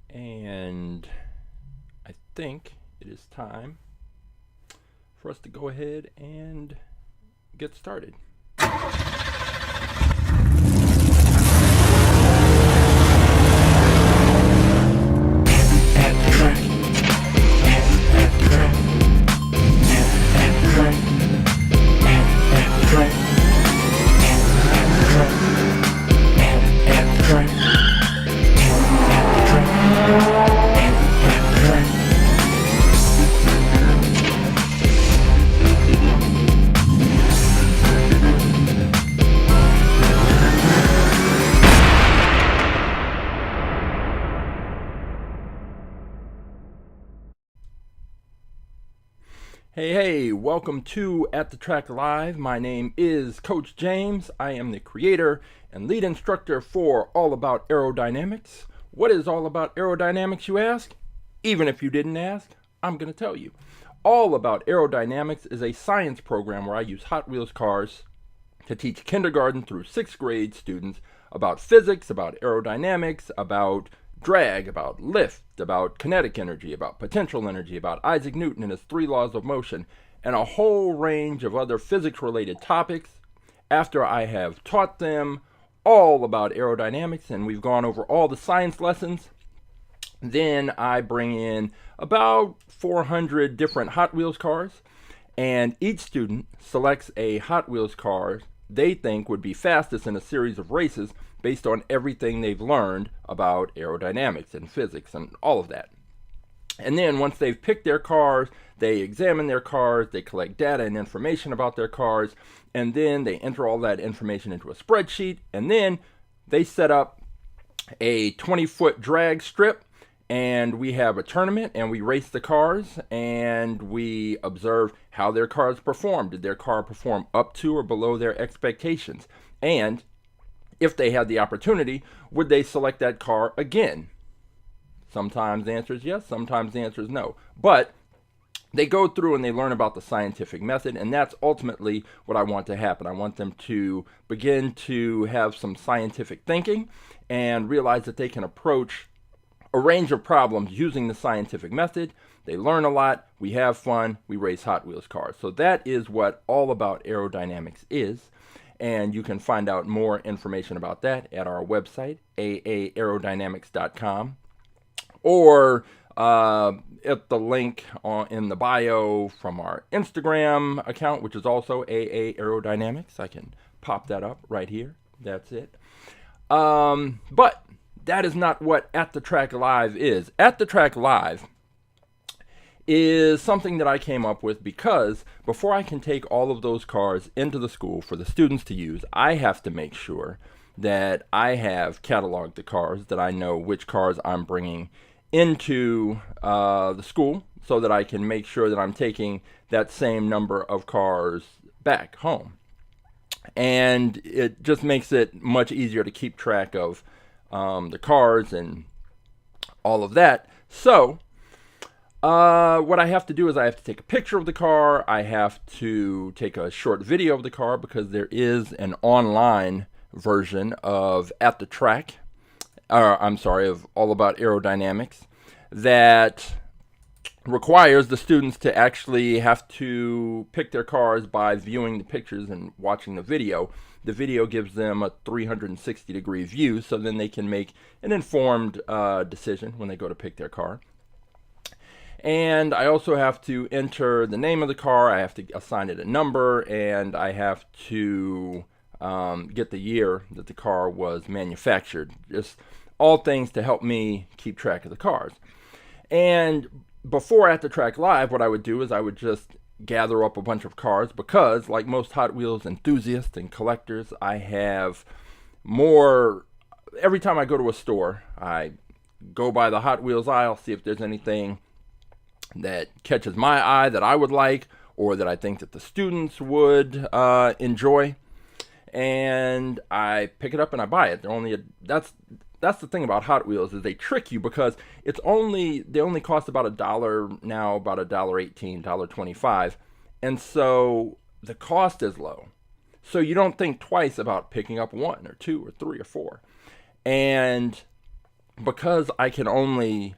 And I think it is time for us to go ahead and get started. Hey, welcome to At the Track Live. My name is Coach James. I am the creator and lead instructor for All About Aerodynamics. What is All About Aerodynamics, you ask? Even if you didn't ask, I'm going to tell you. All About Aerodynamics is a science program where I use Hot Wheels cars to teach kindergarten through 6th grade students about physics, about aerodynamics, about drag, about lift, about kinetic energy, about potential energy, about Isaac Newton and his 3 laws of motion, and a whole range of other physics-related topics. After I have taught them all about aerodynamics and we've gone over all the science lessons, then I bring in about 400 different Hot Wheels cars, and each student selects a Hot Wheels car they think would be fastest in a series of races based on everything they've learned about aerodynamics and physics and all of that. And then once they've picked their cars, they examine their cars, they collect data and information about their cars, and then they enter all that information into a spreadsheet, and then they set up a 20-foot drag strip, and we have a tournament, and we race the cars, and we observe how their cars perform. Did their car perform up to or below their expectations? And if they had the opportunity, would they select that car again? Sometimes the answer is yes, sometimes the answer is no. But they go through and they learn about the scientific method, and that's ultimately what I want to happen. I want them to begin to have some scientific thinking and realize that they can approach a range of problems using the scientific method. They learn a lot, we have fun, we race Hot Wheels cars. So that is what All About Aerodynamics is. And you can find out more information about that at our website, aaerodynamics.com, or at the link in the bio from our Instagram account, which is also aaerodynamics. I can pop that up right here. That's it. But that is not what At the Track Live is. At the Track Live is something that I came up with because before I can take all of those cars into the school for the students to use, I have to make sure that I have cataloged the cars, that I know which cars I'm bringing into the school so that I can make sure that I'm taking that same number of cars back home. And it just makes it much easier to keep track of the cars and all of that. So what I have to do is I have to take a picture of the car. I have to take a short video of the car because there is an online version of At the Track, of All About Aerodynamics, that requires the students to actually have to pick their cars by viewing the pictures and watching the video. The video gives them a 360-degree view, so then they can make an informed decision when they go to pick their car. And I also have to enter the name of the car, I have to assign it a number, and I have to get the year that the car was manufactured. Just all things to help me keep track of the cars. And before At the Track Live, what I would do is I would just gather up a bunch of cars because, like most Hot Wheels enthusiasts and collectors, I have more. Every time I go to a store, I go by the Hot Wheels aisle, see if there's anything that catches my eye that I would like or that I think that the students would enjoy, and I pick it up and I buy it. That's the thing about Hot Wheels, is they trick you because they only cost about $1 now, about $1.18, $1.25, and so the cost is low. So you don't think twice about picking up one or two or three or four. And because I can only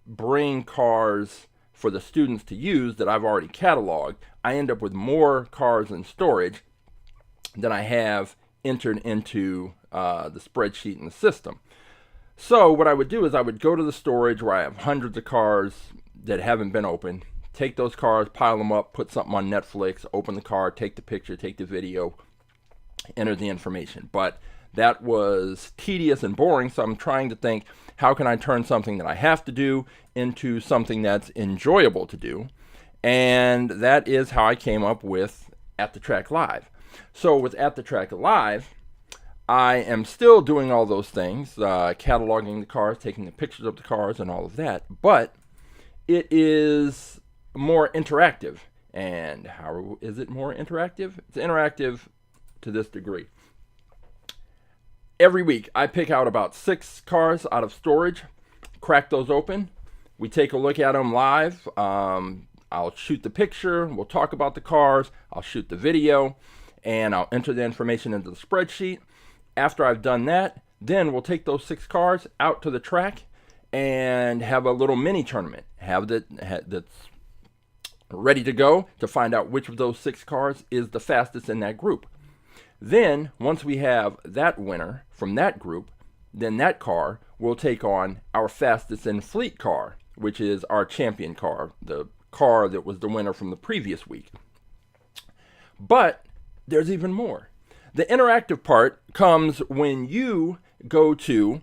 bring cars for the students to use that I've already cataloged, I end up with more cars in storage than I have entered into the spreadsheet in the system. So what I would do is I would go to the storage where I have hundreds of cars that haven't been opened, take those cars, pile them up, put something on Netflix, open the car, take the picture, take the video, enter the information. But that was tedious and boring, so I'm trying to think, how can I turn something that I have to do into something that's enjoyable to do? And that is how I came up with AtTheTrack.live. So with AtTheTrack.live, I am still doing all those things, cataloging the cars, taking the pictures of the cars and all of that, but it is more interactive. And how is it more interactive? It's interactive to this degree. Every week, I pick out about 6 cars out of storage, crack those open. We take a look at them live. I'll shoot the picture. We'll talk about the cars. I'll shoot the video, and I'll enter the information into the spreadsheet. After I've done that, then we'll take those 6 cars out to the track and have a little mini tournament. That's ready to go to find out which of those 6 cars is the fastest in that group. Then, once we have that winner from that group, then that car will take on our fastest in fleet car, which is our champion car, the car that was the winner from the previous week. But there's even more. The interactive part comes when you go to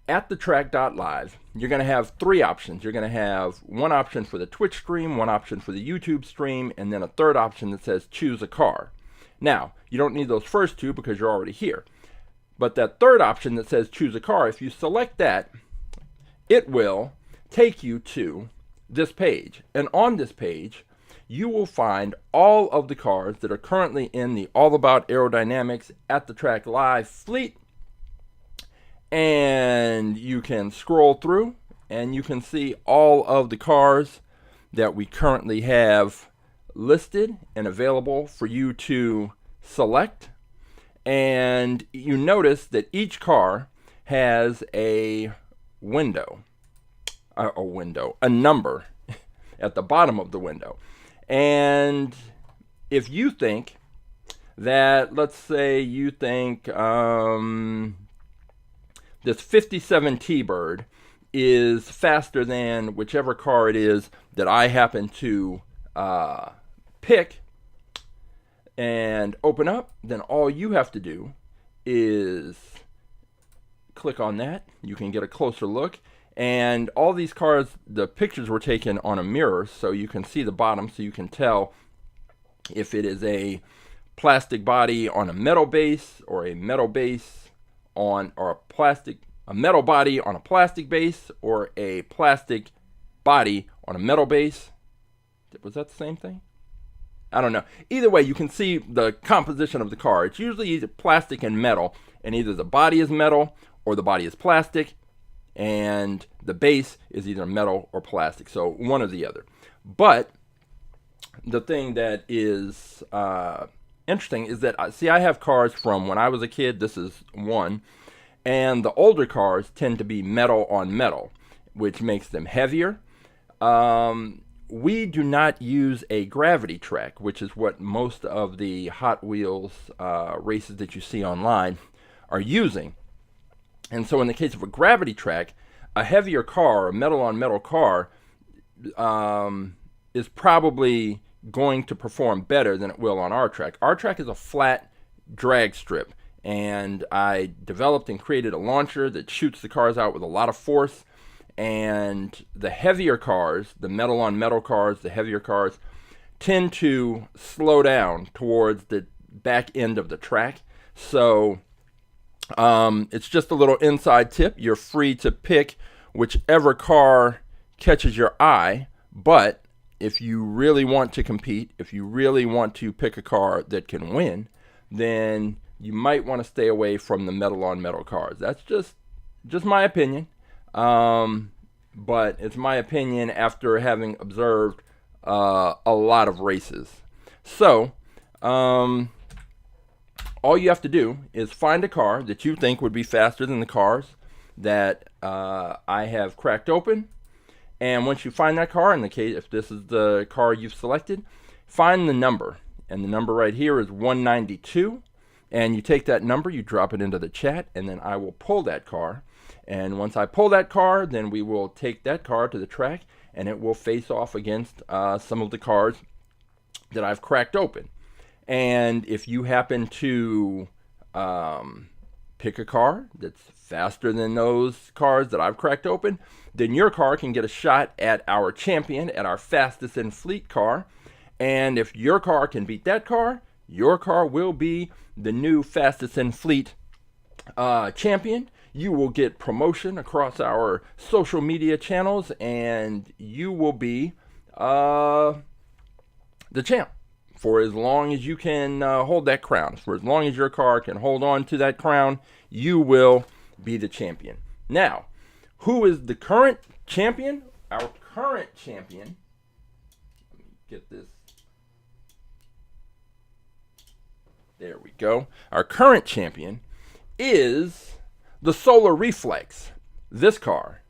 AtTheTrack.live. You're going to have 3 options. You're going to have one option for the Twitch stream, one option for the YouTube stream, and then a third option that says choose a car. Now, you don't need those first 2 because you're already here. But that third option that says choose a car, if you select that, it will take you to this page. And on this page, you will find all of the cars that are currently in the All About Aerodynamics AtTheTrack.live fleet. And you can scroll through and you can see all of the cars that we currently have listed and available for you to select. And you notice that each car has a window, a number at the bottom of the window. And if you think that, let's say you think this 57 T-Bird is faster than whichever car it is that I happen to pick and open up, then all you have to do is click on that. You can get a closer look. And all these cars, the pictures were taken on a mirror, so you can see the bottom, so you can tell if it is a plastic body on a metal base, or a metal base on, or a metal body on a plastic base, or a plastic body on a metal base. Was that the same thing? I don't know. Either way, you can see the composition of the car. It's usually either plastic and metal, and either the body is metal or the body is plastic, and the base is either metal or plastic. So one or the other. But the thing that is interesting is that, I have cars from when I was a kid. This is one. And the older cars tend to be metal on metal, which makes them heavier. We do not use a gravity track, which is what most of the Hot Wheels races that you see online are using. And so in the case of a gravity track, a heavier car, a metal on metal car, is probably going to perform better than it will on our track. Our track is a flat drag strip, and I developed and created a launcher that shoots the cars out with a lot of force. And the heavier cars, the metal on metal cars, the heavier cars, tend to slow down towards the back end of the track. So it's just a little inside tip. You're free to pick whichever car catches your eye, but if you really want to compete, if you really want to pick a car that can win, then you might want to stay away from the metal on metal cars. That's just my opinion. But it's my opinion after having observed a lot of races. So, all you have to do is find a car that you think would be faster than the cars that I have cracked open. And once you find that car, in the case if this is the car you've selected, find the number. And the number right here is 192. And you take that number, you drop it into the chat, and then I will pull that car. And once I pull that car, then we will take that car to the track, and it will face off against some of the cars that I've cracked open. And if you happen to pick a car that's faster than those cars that I've cracked open, then your car can get a shot at our champion, at our fastest in fleet car. And if your car can beat that car, your car will be the new fastest in fleet champion. You will get promotion across our social media channels, and you will be the champ for as long as you can hold that crown. For as long as your car can hold on to that crown, you will be the champion. Now, who is the current champion? Our current champion, let me get this. There we go. Our current champion is the Solar Reflex. This car.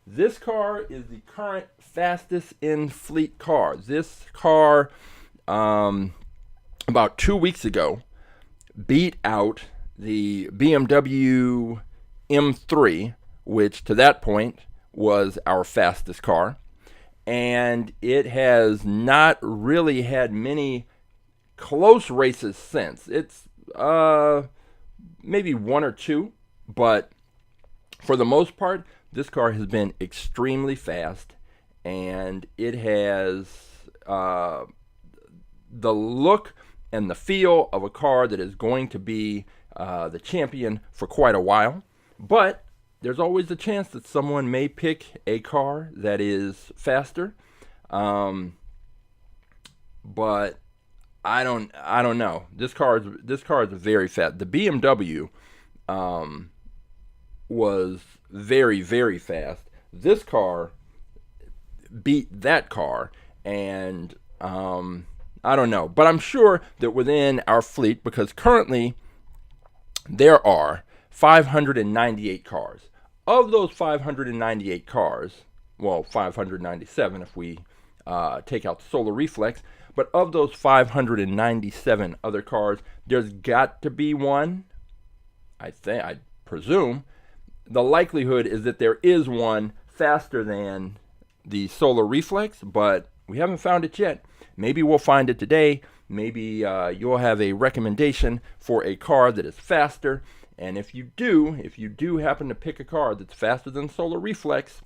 This car is the current fastest in fleet car. This car, about 2 weeks ago, beat out the BMW M3, which to that point was our fastest car. And it has not really had many close races since. It's maybe one or two, but for the most part, this car has been extremely fast, and it has the look and the feel of a car that is going to be the champion for quite a while. But there's always a chance that someone may pick a car that is faster. But I don't know. This car is very fast. The BMW was very, very fast. This car beat that car, and I don't know. But I'm sure that within our fleet, because currently there are 598 cars. Of those 598 cars, well, 597 if we take out the Solar Reflex, but of those 597 other cars, there's got to be one, I presume. The likelihood is that there is one faster than the Solar Reflex, but we haven't found it yet. Maybe we'll find it today. Maybe you'll have a recommendation for a car that is faster. And if you do happen to pick a car that's faster than Solar Reflex,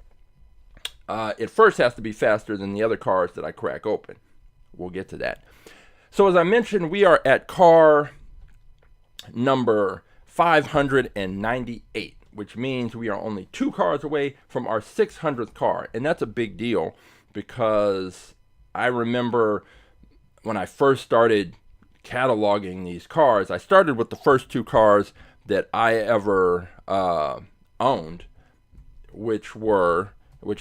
it first has to be faster than the other cars that I crack open. We'll get to that. So as I mentioned, we are at car number 598, which means we are only 2 cars away from our 600th car. And that's a big deal, because I remember when I first started cataloging these cars, I started with the first 2 cars that I ever owned, which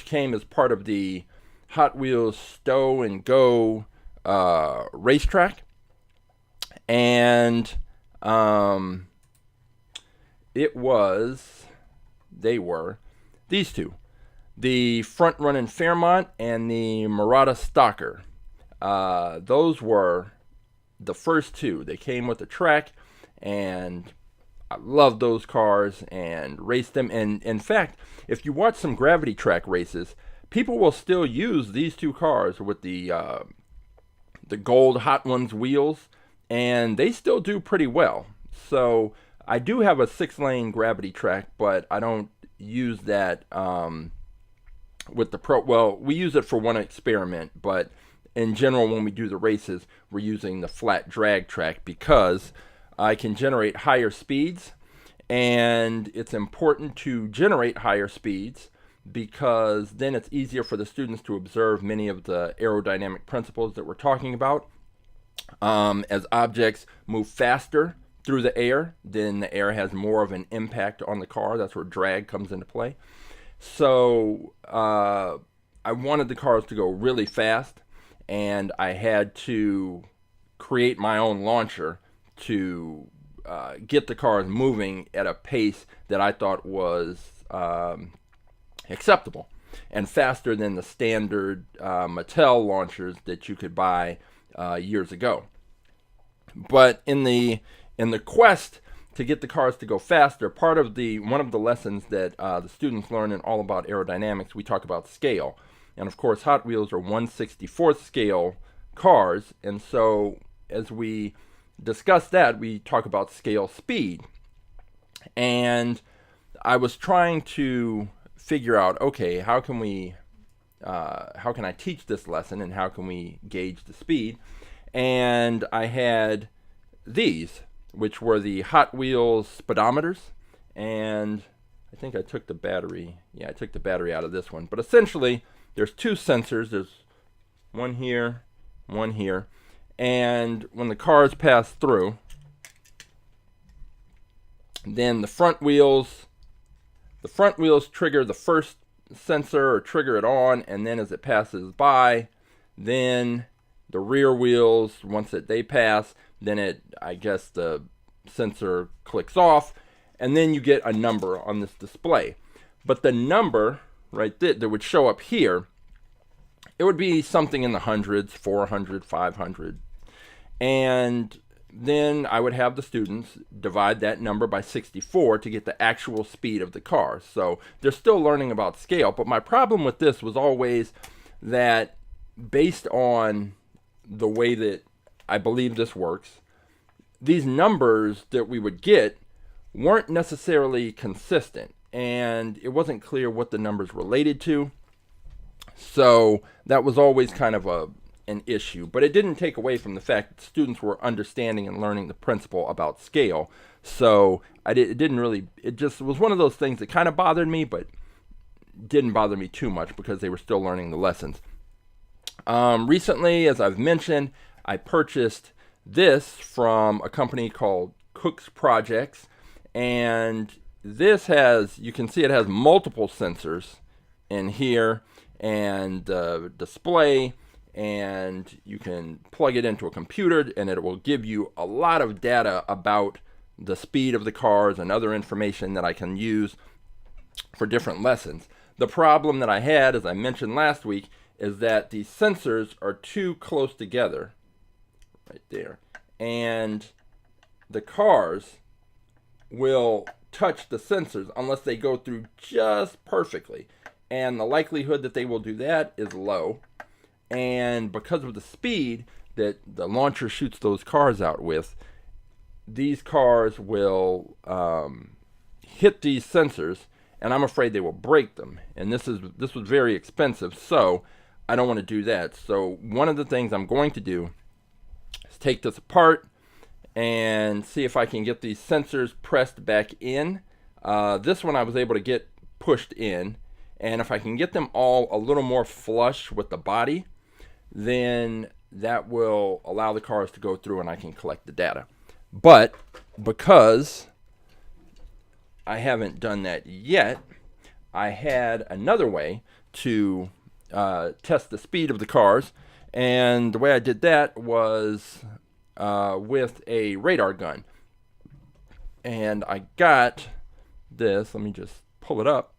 came as part of the Hot Wheels Stow and Go racetrack. And they were these 2, the front running Fairmont and the Murata Stalker. Those were the first 2. They came with the track, and I loved those cars and raced them. And in fact, if you watch some gravity track races, people will still use these 2 cars with the gold Hot Ones wheels, and they still do pretty well. So I do have a 6-lane gravity track, but I don't use that with the Pro. Well, we use it for one experiment, but in general, when we do the races, we're using the flat drag track, because I can generate higher speeds, and it's important to generate higher speeds because then it's easier for the students to observe many of the aerodynamic principles that we're talking about. As objects move faster through the air, then the air has more of an impact on the car. That's where drag comes into play. So I wanted the cars to go really fast, and I had to create my own launcher to get the cars moving at a pace that I thought was acceptable and faster than the standard Mattel launchers that you could buy years ago. But in the quest to get the cars to go faster, one of the lessons that the students learn in All About Aerodynamics, we talk about scale. And of course, Hot Wheels are 1/64th scale cars, and so as we discuss that, we talk about scale speed. And I was trying to figure out, okay, how can I teach this lesson and how can we gauge the speed? And I had these, which were the Hot Wheels speedometers, and I think I took the battery. Yeah, I took the battery out of this one. But essentially, there's two sensors. There's one here, and when the cars pass through, then the front wheels trigger the first sensor or trigger it on, and then as it passes by, then the rear wheels, once they pass, then I guess the sensor clicks off, and then you get a number on this display. But the number right there that would show up here, it would be something in the hundreds, 400, 500. And then I would have the students divide that number by 64 to get the actual speed of the car. So they're still learning about scale. But my problem with this was always that based on the way that I believe this works, these numbers that we would get weren't necessarily consistent. And it wasn't clear what the numbers related to. So that was always kind of an issue, but it didn't take away from the fact that students were understanding and learning the principle about scale. So it just was one of those things that kind of bothered me, but didn't bother me too much because they were still learning the lessons. Recently, as I've mentioned, I purchased this from a company called Cook's Projects, and this you can see it has multiple sensors in here and display, and you can plug it into a computer and it will give you a lot of data about the speed of the cars and other information that I can use for different lessons. The problem that I had, as I mentioned last week, is that these sensors are too close together right there, and the cars will touch the sensors unless they go through just perfectly, and the likelihood that they will do that is low. And because of the speed that the launcher shoots those cars out with, these cars will hit these sensors, and I'm afraid they will break them. And this was very expensive, so I don't want to do that. So one of the things I'm going to do is take this apart and see if I can get these sensors pressed back in. This one I was able to get pushed in, and if I can get them all a little more flush with the body, then that will allow the cars to go through and I can collect the data. But because I haven't done that yet, I had another way to test the speed of the cars, and the way I did that was with a radar gun. And I got this, let me just pull it up.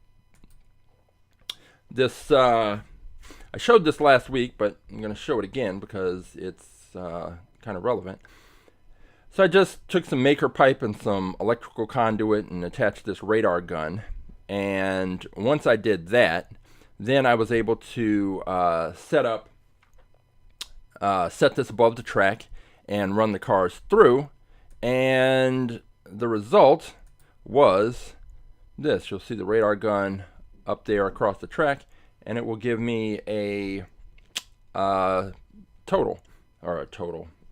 This I showed this last week, but I'm going to show it again because it's kind of relevant. So I just took some maker pipe and some electrical conduit and attached this radar gun. And once I did that, then I was able to set this above the track and run the cars through. And the result was this. You'll see the radar gun up there across the track, and it will give me a total.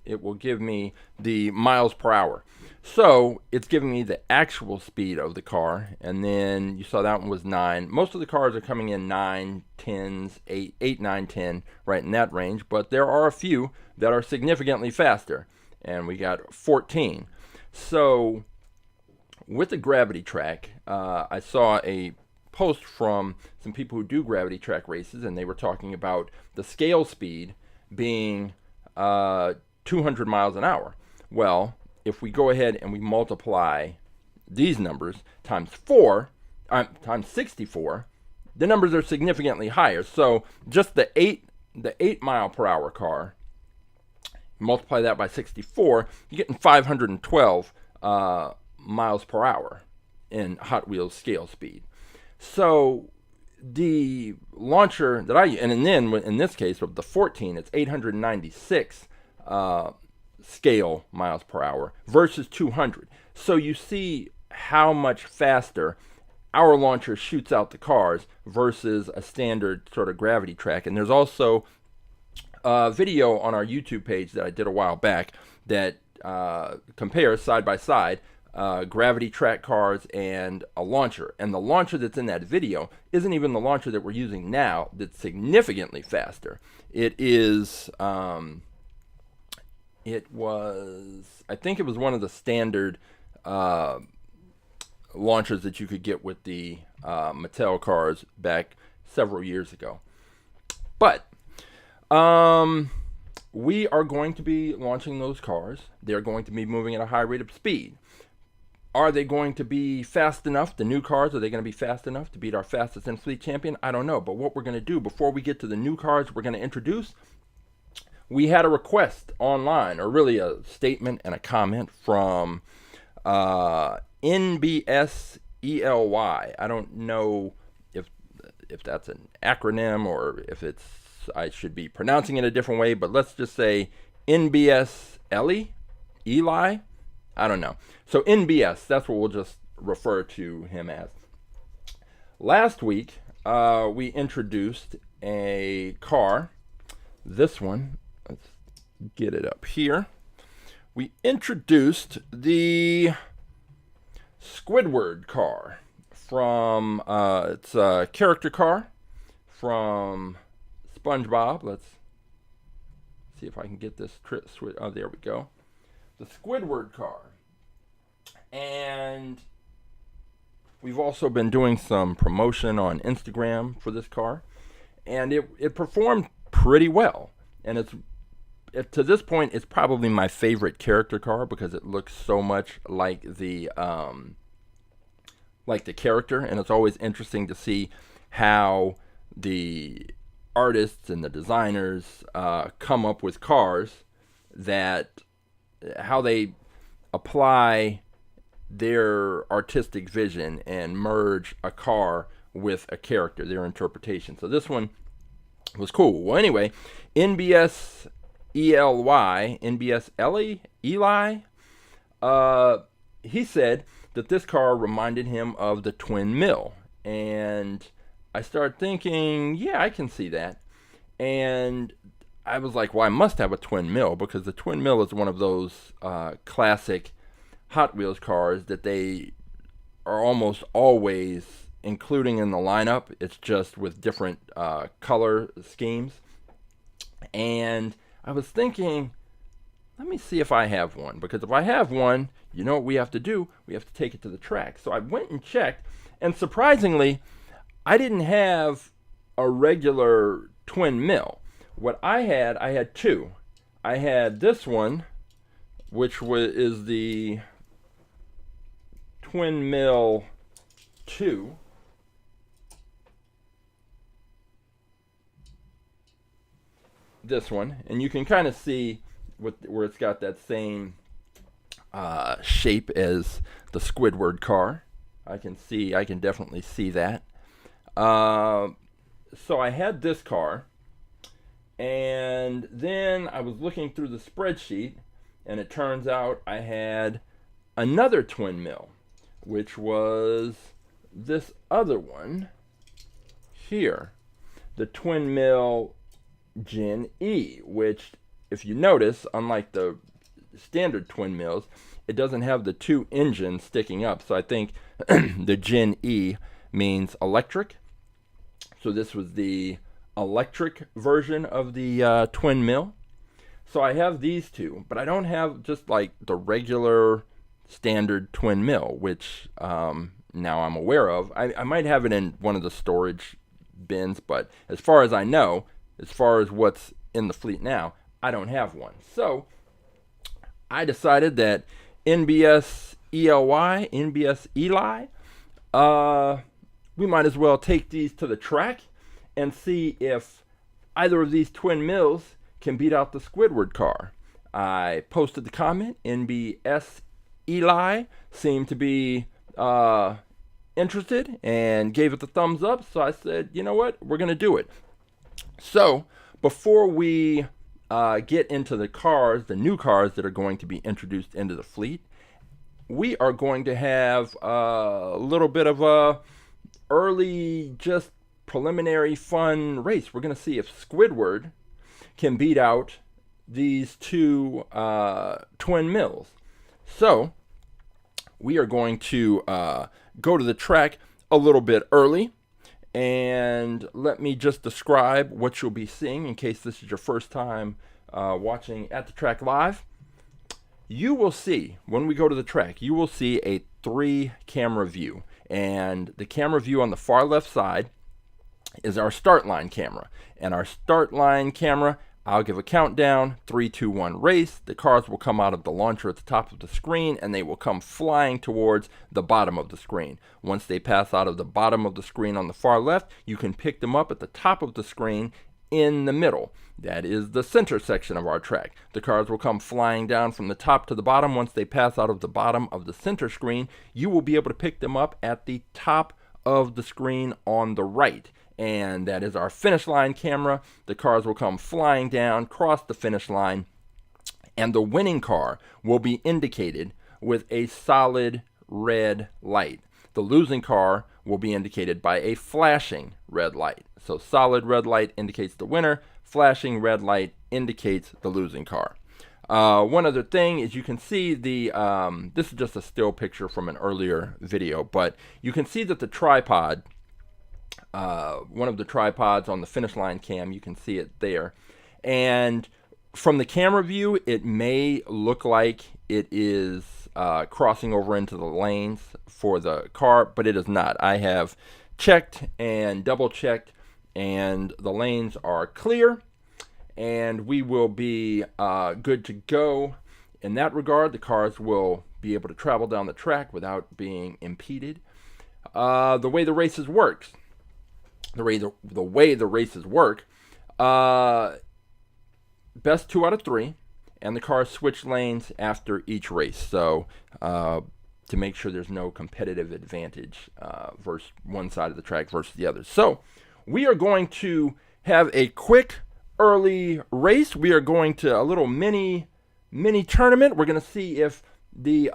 It will give me the miles per hour. So it's giving me the actual speed of the car, and then you saw that one was 9. Most of the cars are coming in 9, 10s, 8, 9, 10, right in that range, but there are a few that are significantly faster, and we got 14. So with the gravity track, I saw a post from some people who do gravity track races, and they were talking about the scale speed being 200 miles an hour. Well, if we go ahead and we multiply these numbers times 64, the numbers are significantly higher. So just the 8 mile per hour car, multiply that by 64, you're getting 512 miles per hour in Hot Wheels scale speed. So the launcher that and then in this case with the 14, it's 896 scale miles per hour versus 200. So you see how much faster our launcher shoots out the cars versus a standard sort of gravity track. And there's also a video on our YouTube page that I did a while back that compares side by side gravity track cars and a launcher. And the launcher that's in that video isn't even the launcher that we're using now, that's significantly faster. I think it was one of the standard launchers that you could get with the Mattel cars back several years ago. But we are going to be launching those cars. They're going to be moving at a high rate of speed. Are they going to be fast enough? The new cars, are they going to be fast enough to beat our fastest in fleet champion? I don't know. But what we're going to do before we get to the new cars we're going to introduce, we had a request online, or really a statement and a comment from NBSELY. I don't know if that's an acronym or if I should be pronouncing it a different way, but let's just say NBS Eli. I don't know. So NBS, that's what we'll just refer to him as. Last week, we introduced a car. This one, let's get it up here. We introduced the Squidward car from, it's a character car from SpongeBob. Let's see if I can get this oh, there we go. The Squidward car. And we've also been doing some promotion on Instagram for this car, and it performed pretty well. And to this point, it's probably my favorite character car because it looks so much like the character, and it's always interesting to see how the artists and the designers come up with cars how they apply their artistic vision and merge a car with a character, their interpretation. So this one was cool. Well, anyway, NBS Eli, he said that this car reminded him of the Twin Mill. And I started thinking, yeah, I can see that. And I was like, well, I must have a Twin Mill, because the Twin Mill is one of those classic Hot Wheels cars that they are almost always including in the lineup. It's just with different color schemes. And I was thinking, let me see if I have one, because if I have one, you know what we have to do? We have to take it to the track. So I went and checked, and surprisingly, I didn't have a regular Twin Mill. What I had two. I had this one, which is the Twin Mill 2. This one, and you can kind of see where it's got that same shape as the Squidward car. I can definitely see that. So I had this car, and then I was looking through the spreadsheet, and it turns out I had another Twin Mill, which was this other one here, the Twin Mill Gen E, which, if you notice, unlike the standard Twin Mills, it doesn't have the two engines sticking up. So I think the Gen E means electric. So this was the electric version of the Twin Mill. So I have these two, but I don't have just like the regular standard Twin Mill, which now I'm aware of. I might have it in one of the storage bins, but as far as I know, as far as what's in the fleet now, I don't have one. So I decided that NBS ELY, NBS Eli. We might as well take these to the track and see if either of these twin mills can beat out the Squidward car. I posted the comment. NBS Eli seemed to be interested and gave it the thumbs up. So I said, you know what? We're going to do it. So before we get into the cars, the new cars that are going to be introduced into the fleet, we are going to have a little bit of a early, just preliminary fun race. We're going to see if Squidward can beat out these two twin mills. So we are going to go to the track a little bit early, and let me just describe what you'll be seeing in case this is your first time watching At The Track Live. You will see, when we go to the track, you will see a 3-camera view, and the camera view on the far left side is our start line camera. And our start line camera, I'll give a countdown, 3, 2, 1, race. The cars will come out of the launcher at the top of the screen, and they will come flying towards the bottom of the screen. Once they pass out of the bottom of the screen on the far left, you can pick them up at the top of the screen in the middle. That is the center section of our track. The cars will come flying down from the top to the bottom. Once they pass out of the bottom of the center screen, you will be able to pick them up at the top of the screen on the right. And that is our finish line camera. The cars will come flying down, cross the finish line, and the winning car will be indicated with a solid red light. The losing car will be indicated by a flashing red light. So solid red light indicates the winner, flashing red light indicates the losing car. One other thing is you can see the, this is just a still picture from an earlier video, but you can see that the tripod, one of the tripods on the finish line cam, you can see it there. And from the camera view, it may look like it is crossing over into the lanes for the car, but it is not. I have checked and double checked, and the lanes are clear, and we will be good to go in that regard. The cars will be able to travel down the track without being impeded. The way the races work, best 2 out of 3, and the cars switch lanes after each race. So to make sure there's no competitive advantage versus one side of the track versus the other. So we are going to have a quick early race. We are going to a little mini tournament. We're going to see if the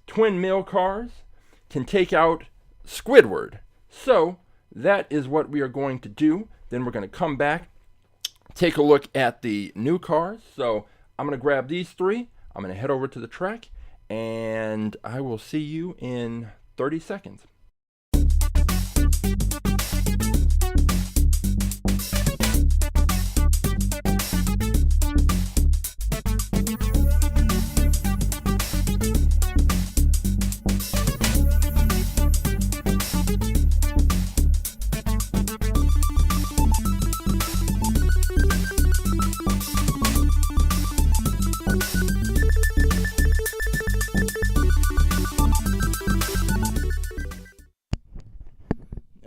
twin mill cars can take out Squidward. So that is what we are going to do. Then we're going to come back, take a look at the new cars. So I'm going to grab these 3. I'm going to head over to the track, and I will see you in 30 seconds.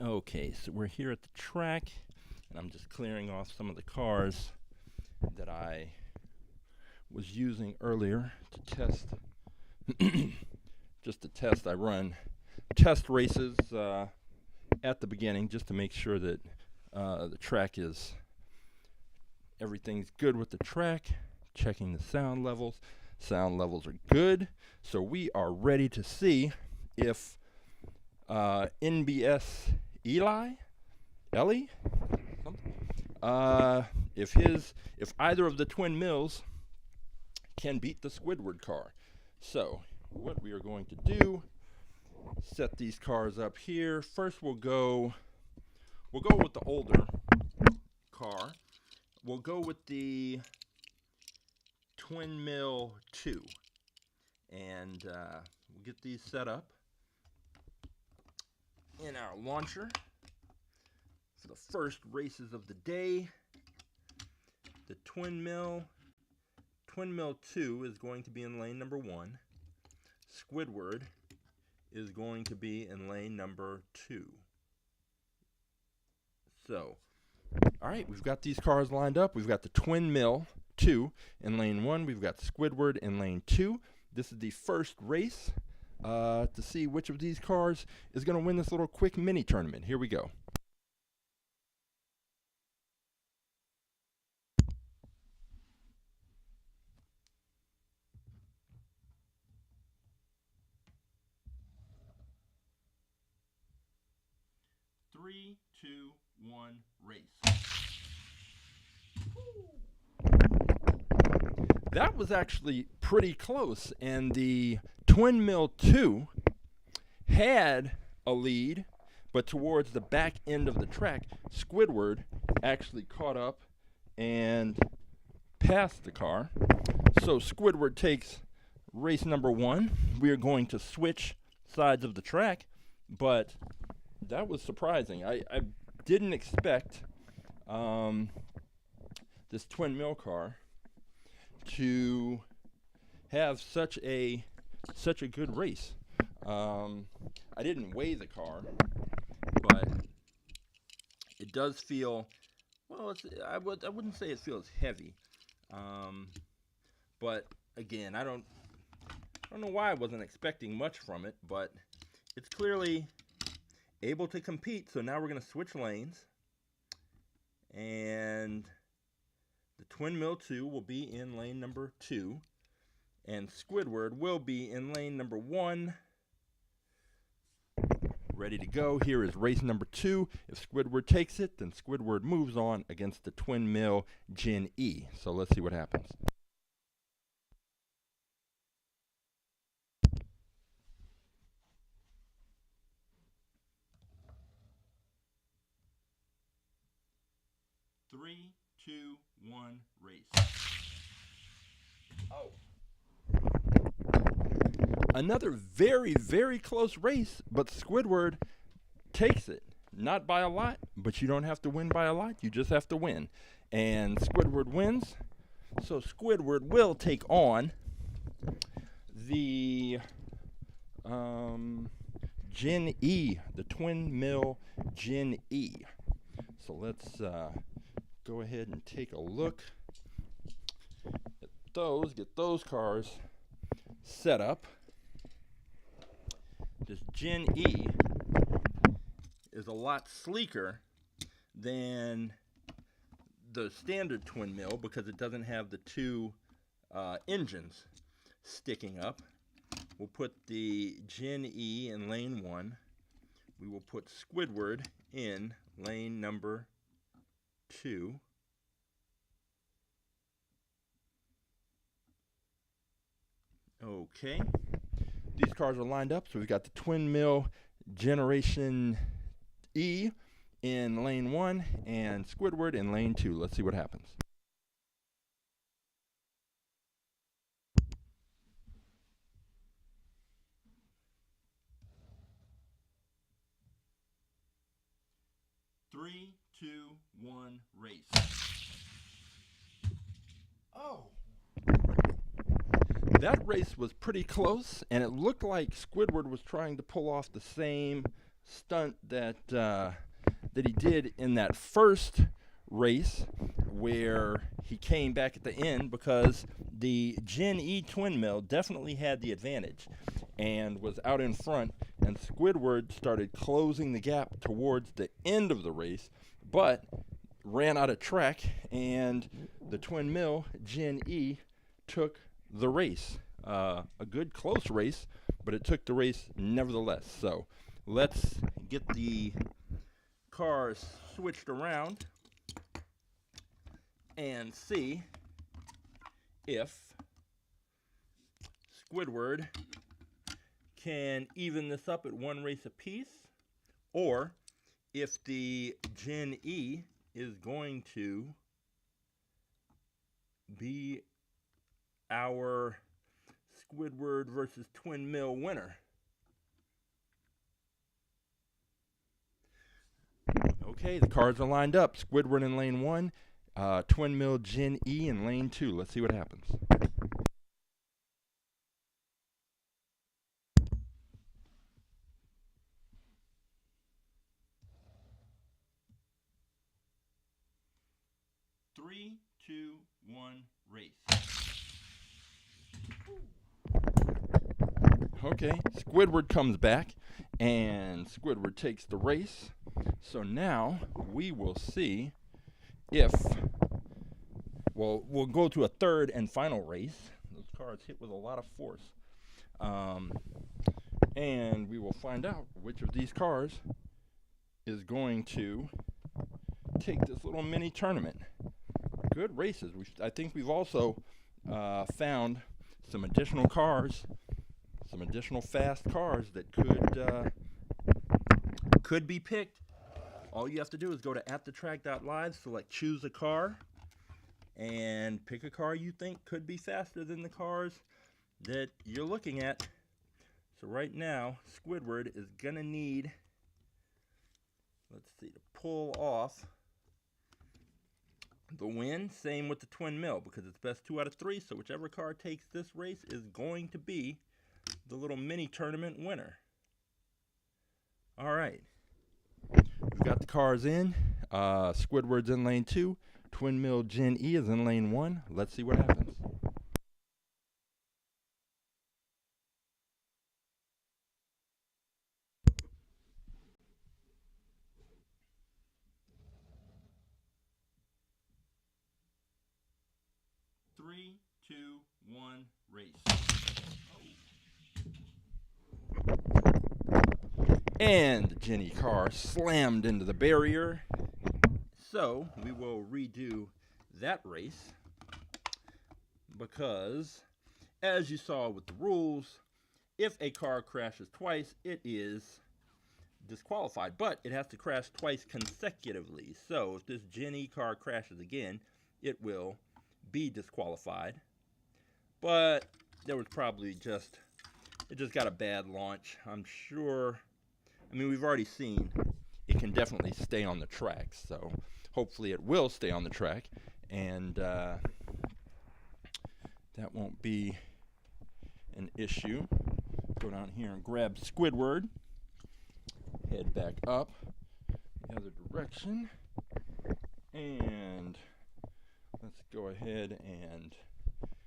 Okay, so we're here at the track, and I'm just clearing off some of the cars that I was using earlier to test. Just to test, I run test races at the beginning just to make sure that the track is, everything's good with the track, checking the sound levels. Sound levels are good, so we are ready to see if NBS Ellie, if either of the twin mills can beat the Squidward car. So what we are going to do, set these cars up here. First we'll go with the older car. We'll go with the twin mill 2, and we'll get these set up in our launcher for the first races of the day. The twin mill 2 is going to be in lane number 1. Squidward is going to be in lane number 2. So, all right, we've got these cars lined up. We've got the Twin Mill 2 in lane 1. We've got Squidward in lane 2. This is the first race to see which of these cars is going to win this little quick mini tournament. Here we go. Three, two, one, race. That was actually pretty close, and the Twin Mill 2 had a lead, but towards the back end of the track, Squidward actually caught up and passed the car. So Squidward takes race number 1. We are going to switch sides of the track, but that was surprising. I didn't expect this Twin Mill car to have such a good race. I didn't weigh the car, but it does feel, well, I wouldn't say it feels heavy, but again, I don't know why I wasn't expecting much from it, but it's clearly able to compete. So now we're going to switch lanes, and the Twin Mill 2 will be in lane number 2, and Squidward will be in lane number 1. Ready to go. Here is race number 2. If Squidward takes it, then Squidward moves on against the Twin Mill Gen E. So let's see what happens. Three, two, one, race. Oh. Another very, very close race, but Squidward takes it. Not by a lot, but you don't have to win by a lot. You just have to win. And Squidward wins. So Squidward will take on the Gen E, the Twin Mill Gen E. So let's go ahead and take a look at those, get those cars set up. This Gen E is a lot sleeker than the standard Twin Mill because it doesn't have the two engines sticking up. We'll put the Gen E in lane 1. We will put Squidward in lane number 2. Okay. These cars are lined up, so we've got the Twin Mill Generation E in lane 1 and Squidward in lane 2. Let's see what happens. Three, two, one, race. Oh. That race was pretty close, and it looked like Squidward was trying to pull off the same stunt that he did in that first race, where he came back at the end because the Gen E Twin Mill definitely had the advantage and was out in front, and Squidward started closing the gap towards the end of the race, but ran out of track, and the Twin Mill Gen E took the race. A good close race, but it took the race nevertheless. So let's get the cars switched around and see if Squidward can even this up at one race apiece, or if the Gen E is going to be our Squidward versus Twin Mill winner. Okay, the cars are lined up. Squidward in lane 1, Twin Mill Gen E in lane 2. Let's see what happens. 3, 2, 1, race. Okay, Squidward comes back, and Squidward takes the race. So now we will see if, well, we'll go to a third and final race. Those cars hit with a lot of force. And we will find out which of these cars is going to take this little mini tournament. Good races. I think we've also found some additional cars, some additional fast cars that could be picked. All you have to do is go to AtTheTrack.live, select choose a car, and pick a car you think could be faster than the cars that you're looking at. So right now, Squidward is gonna need, let's see, to pull off the win. Same with the twin mill, because it's best 2 out of 3. So whichever car takes this race is going to be the little mini tournament winner. All right, we've got the cars in. Squidward's in lane 2. Twin mill Gen E is in lane 1. Let's see what happens. Three, 2, 1, race. And the Jenny car slammed into the barrier. So we will redo that race, because as you saw with the rules, if a car crashes twice, it is disqualified, but it has to crash twice consecutively. So if this Jenny car crashes again, it will be disqualified. But there was probably it just got a bad launch. I'm sure, I mean, we've already seen it can definitely stay on the track, so hopefully it will stay on the track, and that won't be an issue. Go down here and grab Squidward, head back up the other direction, and let's go ahead and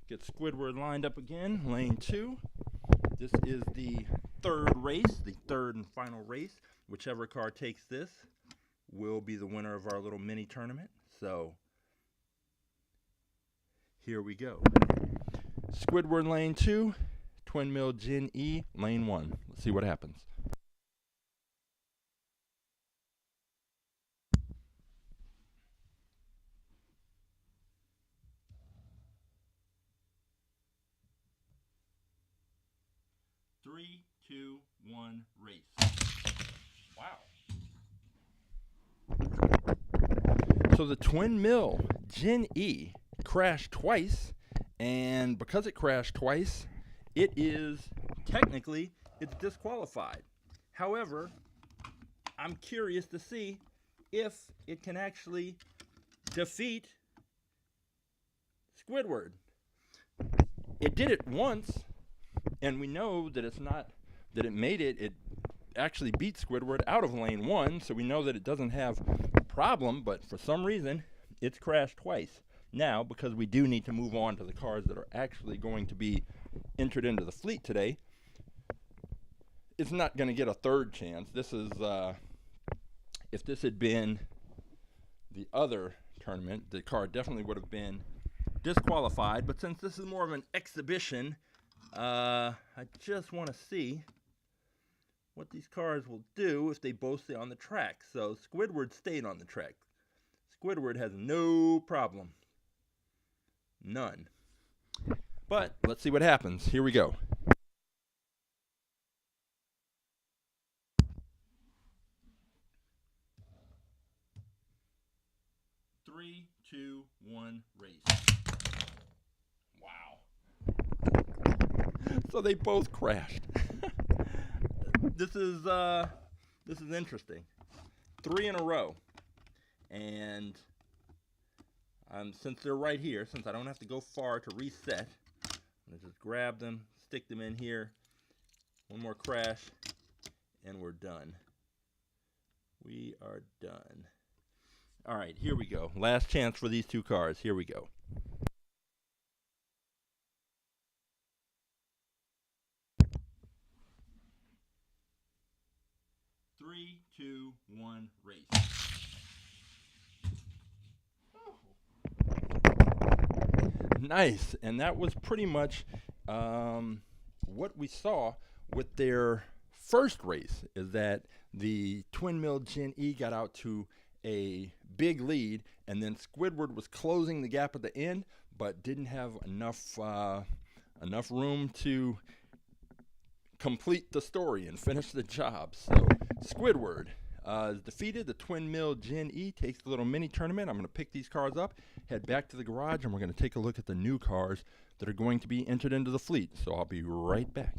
get Squidward lined up again, lane 2. This is the third race, the third and final race. Whichever car takes this will be the winner of our little mini tournament. So here we go. Squidward lane 2, twin mill Gen E lane 1. Let's see what happens. Three, 2, 1, race. Wow. So the twin mill Gen E crashed twice, and because it crashed twice, it is technically it's disqualified. However, I'm curious to see if it can actually defeat Squidward. It did it once, and we know that it's not that it made it. It actually beat Squidward out of lane 1, so we know that it doesn't have a problem, but for some reason it's crashed twice. Now, because we do need to move on to the cars that are actually going to be entered into the fleet today, it's not going to get a third chance. This is if this had been the other tournament, the car definitely would have been disqualified, but since this is more of an exhibition, I just want to see what these cars will do if they both stay on the track. So Squidward stayed on the track. Squidward has no problem. None. But let's see what happens. Here we go. Three, 2, 1, race. Wow. So they both crashed. This is interesting. 3 in a row. And since they're right here, since I don't have to go far to reset, I'm going to just grab them, stick them in here. One more crash, and we're done. We are done. All right, here we go. Last chance for these two cars. Here we go. 3, 2, 1, race. Nice, and that was pretty much what we saw with their first race, is that the twin mill Gen E got out to a big lead, and then Squidward was closing the gap at the end, but didn't have enough room to complete the story and finish the job. So Squidward is defeated. The twin mill Gen E takes the little mini tournament. I'm going to pick these cars up, head back to the garage, and we're going to take a look at the new cars that are going to be entered into the fleet. So I'll be right back.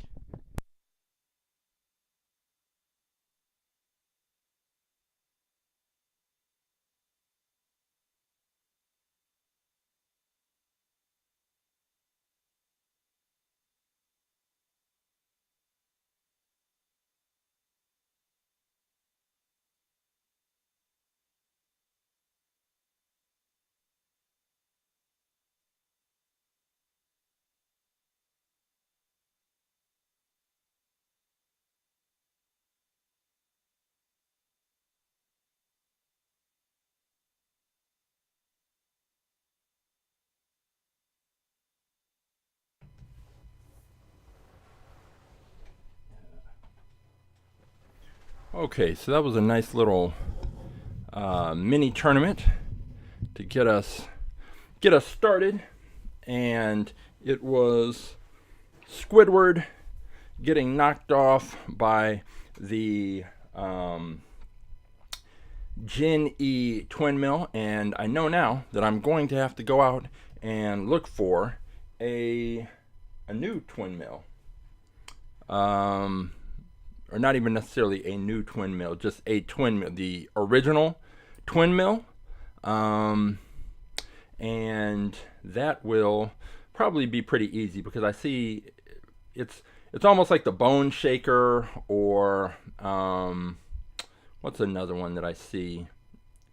Okay, so that was a nice little mini tournament to get us started, and it was Squidward getting knocked off by the Gen E twin mill, and I know now that I'm going to have to go out and look for a new twin mill. Or not even necessarily a new twin mill, just a twin mill, the original twin mill. And that will probably be pretty easy, because I see it's almost like the Bone Shaker, or what's another one that I see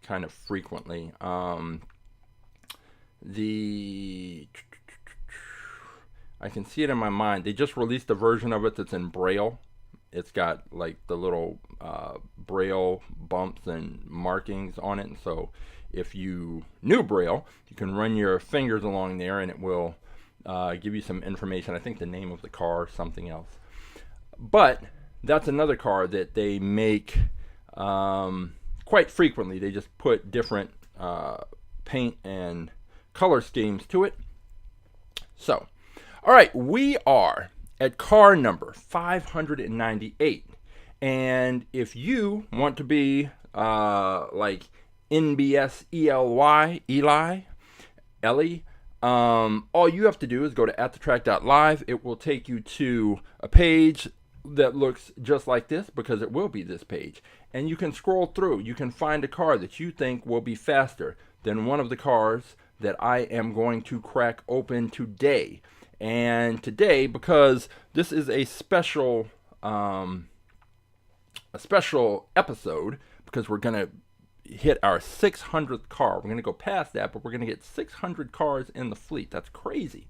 kind of frequently? I can see it in my mind. They just released a version of it that's in Braille. It's got like the little Braille bumps and markings on it. And so if you knew Braille, you can run your fingers along there and it will give you some information. I think the name of the car, something else. But that's another car that they make quite frequently. They just put different paint and color schemes to it. So, all right, we are at car number 598. And if you want to be like NBS Ellie, all you have to do is go to AtTheTrack.live. It will take you to a page that looks just like this, because it will be this page. And you can scroll through. You can find a car that you think will be faster than one of the cars that I am going to crack open today. And today, because this is a special episode, because we're going to hit our 600th car. We're going to go past that, but we're going to get 600 cars in the fleet. That's crazy.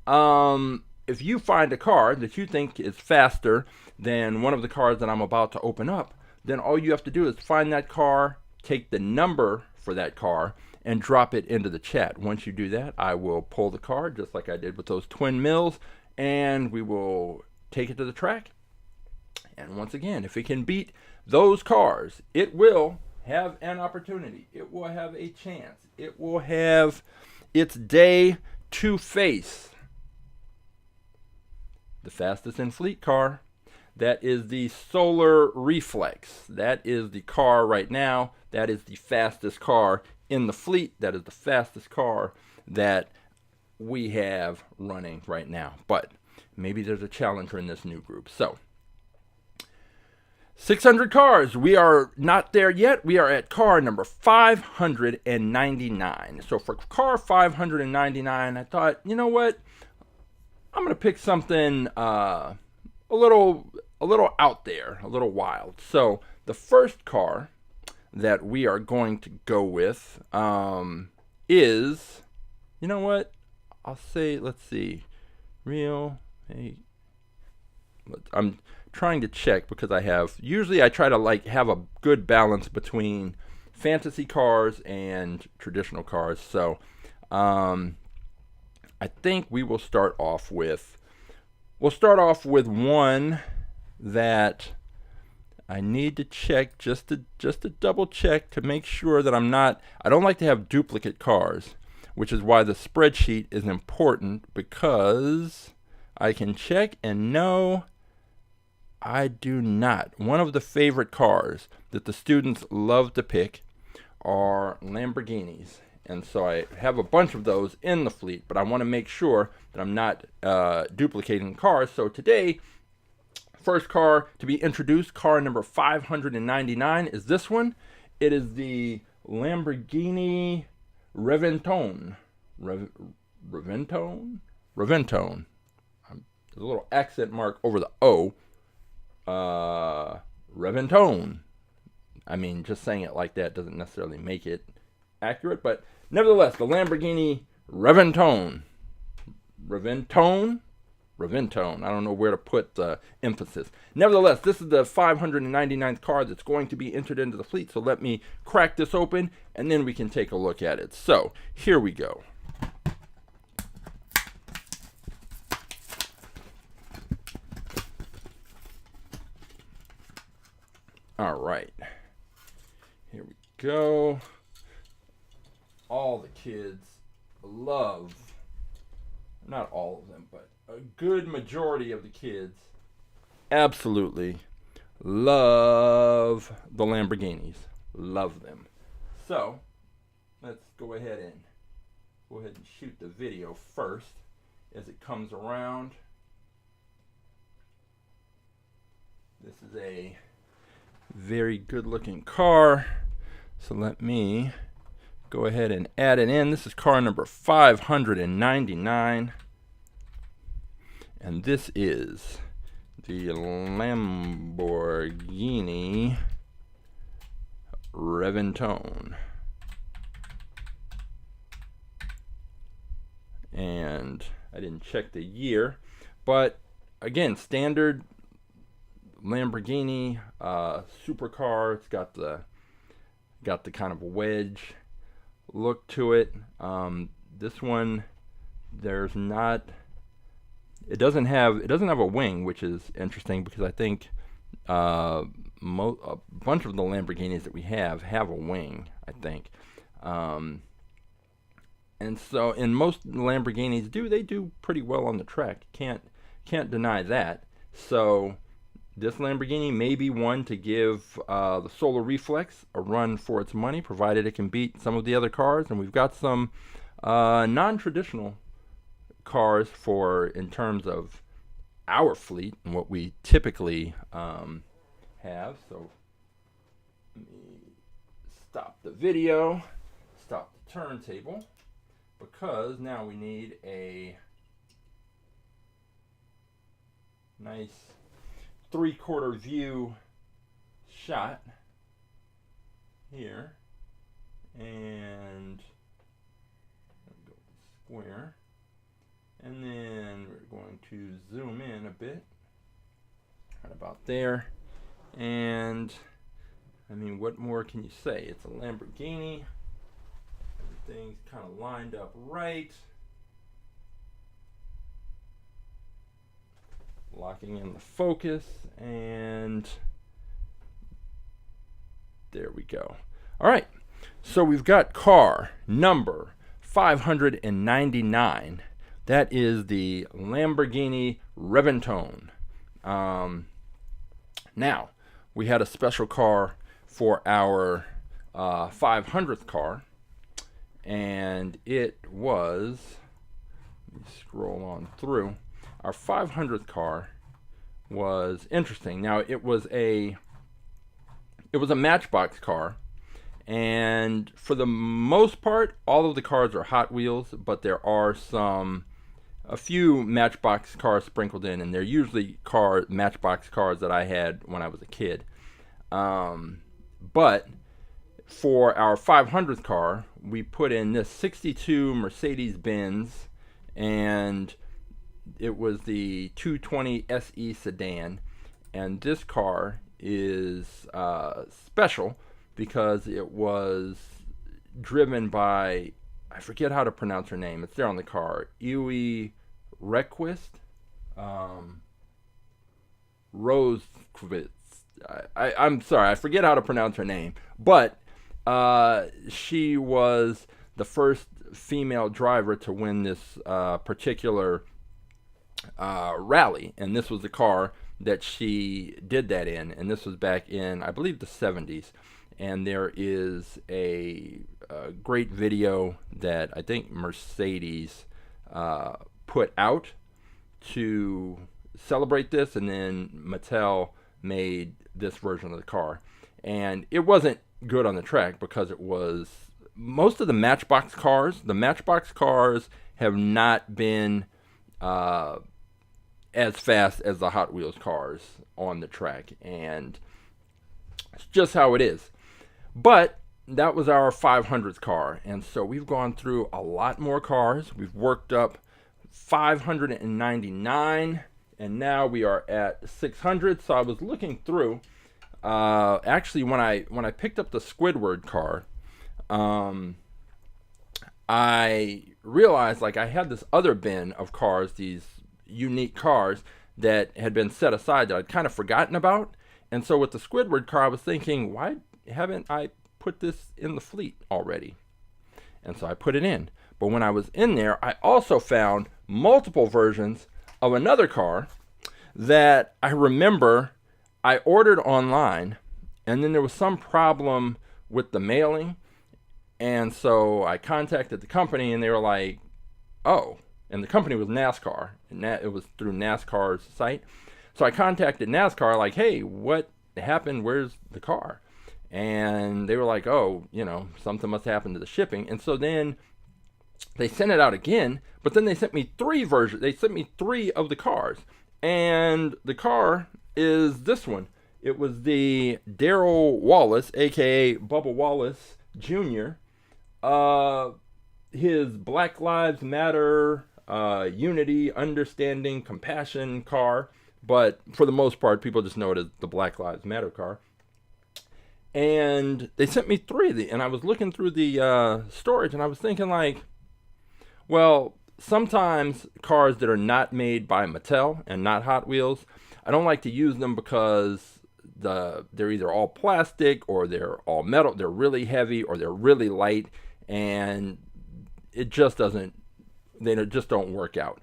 If you find a car that you think is faster than one of the cars that I'm about to open up, then all you have to do is find that car, take the number for that car, and drop it into the chat. Once you do that, I will pull the card just like I did with those twin mills, and we will take it to the track. And once again, if it can beat those cars, it will have an opportunity. It will have a chance. It will have its day to face the fastest in fleet car. That is the Solar Reflex. That is the car right now. That is the fastest car in the fleet. That is the fastest car that we have running right now. But maybe there's a challenger in this new group. So 600 cars. We are not there yet. We are at car number 599. So for car 599, I thought, you know what? I'm going to pick something a little out there, a little wild. So the first car that we are going to go with is, you know what? I'll say, let's see, real. Hey, I'm trying to check because usually I try to like have a good balance between fantasy cars and traditional cars. So I think we'll start off with one that I need to check just to double check to make sure that I don't like to have duplicate cars, which is why the spreadsheet is important, because I can check and know I do not. One of the favorite cars that the students love to pick are Lamborghinis. And so I have a bunch of those in the fleet, but I want to make sure that I'm not duplicating cars. So today, first car to be introduced, car number 599, is this one. It is the Lamborghini Reventon. Reventon? Reventon. There's a little accent mark over the O. Reventon. I mean, just saying it like that doesn't necessarily make it accurate, but nevertheless, the Lamborghini Reventon. Reventon. I don't know where to put the emphasis. Nevertheless, this is the 599th car that's going to be entered into the fleet. So let me crack this open, and then we can take a look at it. So here we go. All right, here we go. All the kids love, not all of them, but a good majority of the kids absolutely love the Lamborghinis. Love them. So let's go ahead and shoot the video first as it comes around. This is a very good looking car, so let me go ahead and add it in. This is car number 599, and this is the Lamborghini Reventon. And I didn't check the year, but again, standard Lamborghini supercar. It's got the kind of wedge look to it. This one, it doesn't have a wing, which is interesting because I think a bunch of the Lamborghinis that we have a wing, I think. And so, in most Lamborghinis they do pretty well on the track. Can't deny that. So this Lamborghini may be one to give the Solar Reflex a run for its money, provided it can beat some of the other cars. And we've got some non-traditional cars in terms of our fleet and what we typically have. So let me stop the video, stop the turntable, because now we need a nice 3/4 view shot here, and go square, and then we're going to zoom in a bit, right about there. And I mean, what more can you say? It's a Lamborghini. Everything's kind of lined up right. Locking in the focus, and there we go. All right, so we've got car number 599. That is the Lamborghini Reventon. Now, we had a special car for our 500th car, and it was, let me scroll on through. Our 500th car was interesting. Now, it was a Matchbox car, and for the most part, all of the cars are Hot Wheels, but there are a few Matchbox cars sprinkled in, and they're usually Matchbox cars that I had when I was a kid. But for our 500th car, we put in this 62 Mercedes-Benz, and it was the 220 SE sedan. And this car is special because it was driven by, I forget how to pronounce her name. It's there on the car. Ewe Request. Rosequist. I'm sorry, I forget how to pronounce her name. But she was the first female driver to win this particular rally. And this was the car that she did that in. And this was back in, I believe, the 70s. And there is a great video that I think Mercedes put out to celebrate this, and then Mattel made this version of the car. And it wasn't good on the track because it was most of the Matchbox cars. The Matchbox cars have not been as fast as the Hot Wheels cars on the track, and it's just how it is. But that was our 500th car, and so we've gone through a lot more cars. We've worked up 599, and now we are at 600. So I was looking through. Actually, when I picked up the Squidward car, I realized like I had this other bin of cars, these unique cars that had been set aside that I'd kind of forgotten about. And so with the Squidward car, I was thinking, why haven't I put this in the fleet already? And so I put it in. But when I was in there, I also found multiple versions of another car that I remember I ordered online, and then there was some problem with the mailing. And so I contacted the company, and they were like, oh, and the company was NASCAR, and it was through NASCAR's site. So I contacted NASCAR, like, hey, what happened? Where's the car? And they were like, oh, something must happen to the shipping. And so then they sent it out again, but then they sent me 3 versions. They sent me 3 of the cars. And the car is this one. It was the Darrell Wallace, a.k.a. Bubba Wallace Jr., his Black Lives Matter, unity, understanding, compassion car. But for the most part, people just know it as the Black Lives Matter car. And they sent me 3 of these, and I was looking through the storage, and I was thinking, like, well, sometimes cars that are not made by Mattel and not Hot Wheels, I don't like to use them because they're either all plastic or they're all metal. They're really heavy or they're really light, and it just doesn't. They just don't work out.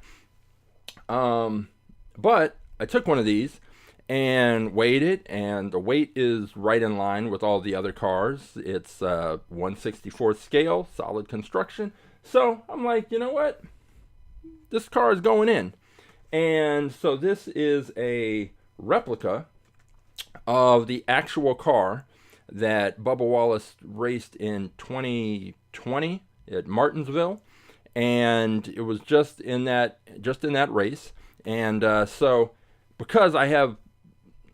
But I took one of these and weighed it, and the weight is right in line with all the other cars. It's 1/64 scale, solid construction. So I'm like, you know what? This car is going in. And so this is a replica of the actual car that Bubba Wallace raced in 2020 at Martinsville. And it was just in that race. And so because I have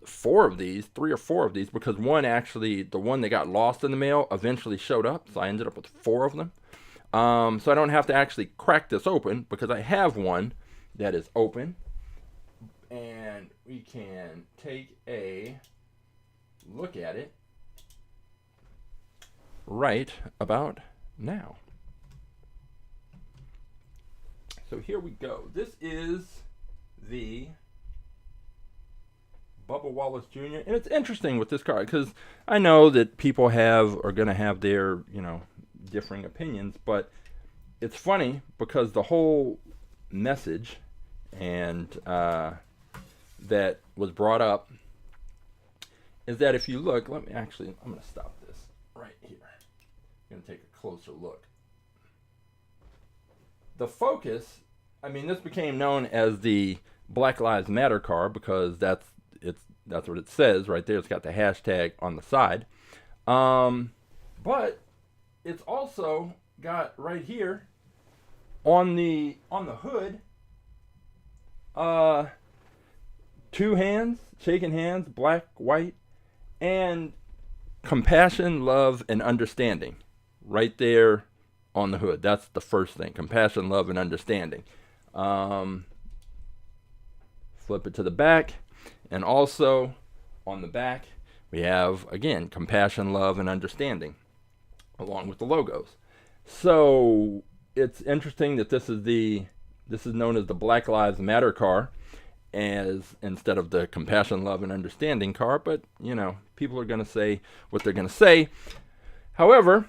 4 of these, 3 or 4 of these, because one actually, the one that got lost in the mail eventually showed up. So I ended up with 4 of them. So I don't have to actually crack this open because I have one that is open. And we can take a look at it right about now. So here we go. This is the Bubba Wallace Jr. And it's interesting with this car because I know that people are going to have their, differing opinions, but it's funny because the whole message and that was brought up is that if you look, I'm going to stop this right here. I'm going to take a closer look. The Focus, this became known as the Black Lives Matter car because that's what it says right there. It's got the hashtag on the side. But it's also got right here on the hood 2 hands, shaking hands, black, white, and compassion, love, and understanding. Right there on the hood. That's the first thing. Compassion, love, and understanding. Flip it to the back. And also on the back, we have, again, compassion, love, and understanding, along with the logos. So it's interesting that this is known as the Black Lives Matter car, as instead of the compassion, love, and understanding car. But you know, people are going to say what they're going to say. However,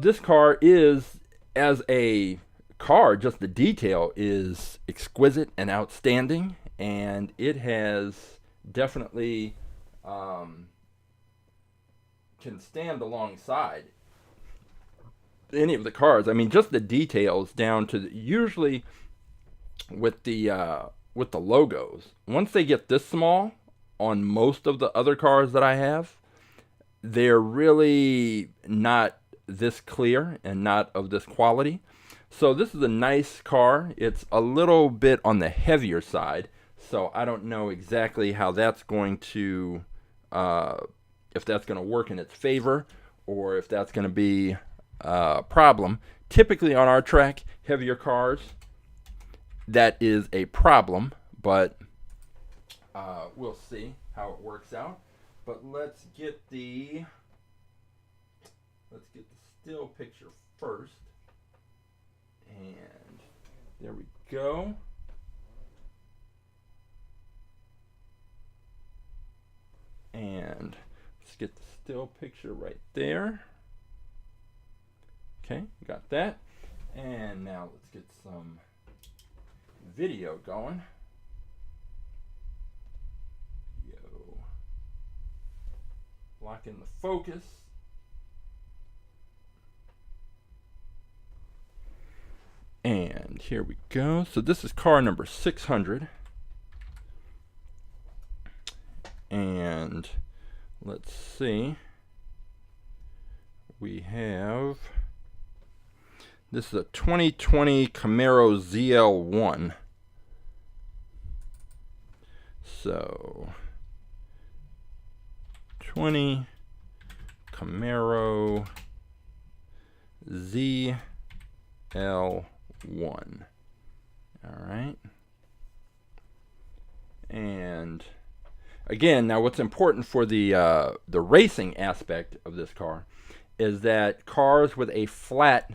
this car is, as a car, just the detail is exquisite and outstanding, and it has definitely can stand alongside any of the cars. I mean, just the details down to usually with the logos. Once they get this small on most of the other cars that I have, they're really not this clear and not of this quality. So this is a nice car. It's a little bit on the heavier side, so I don't know exactly how that's going to if that's going to work in its favor or if that's going to be a problem. Typically on our track, heavier cars, that is a problem, but we'll see how it works out. But let's get the still picture first. And there we go. And let's get the still picture right there. Okay, got that. And now let's get some video going. Lock in the focus. And here we go. So this is car number 600. And let's see. We have, this is a 2020 Camaro ZL1. So 20 Camaro ZL1. All right. And again, now what's important for the racing aspect of this car is that cars with a flat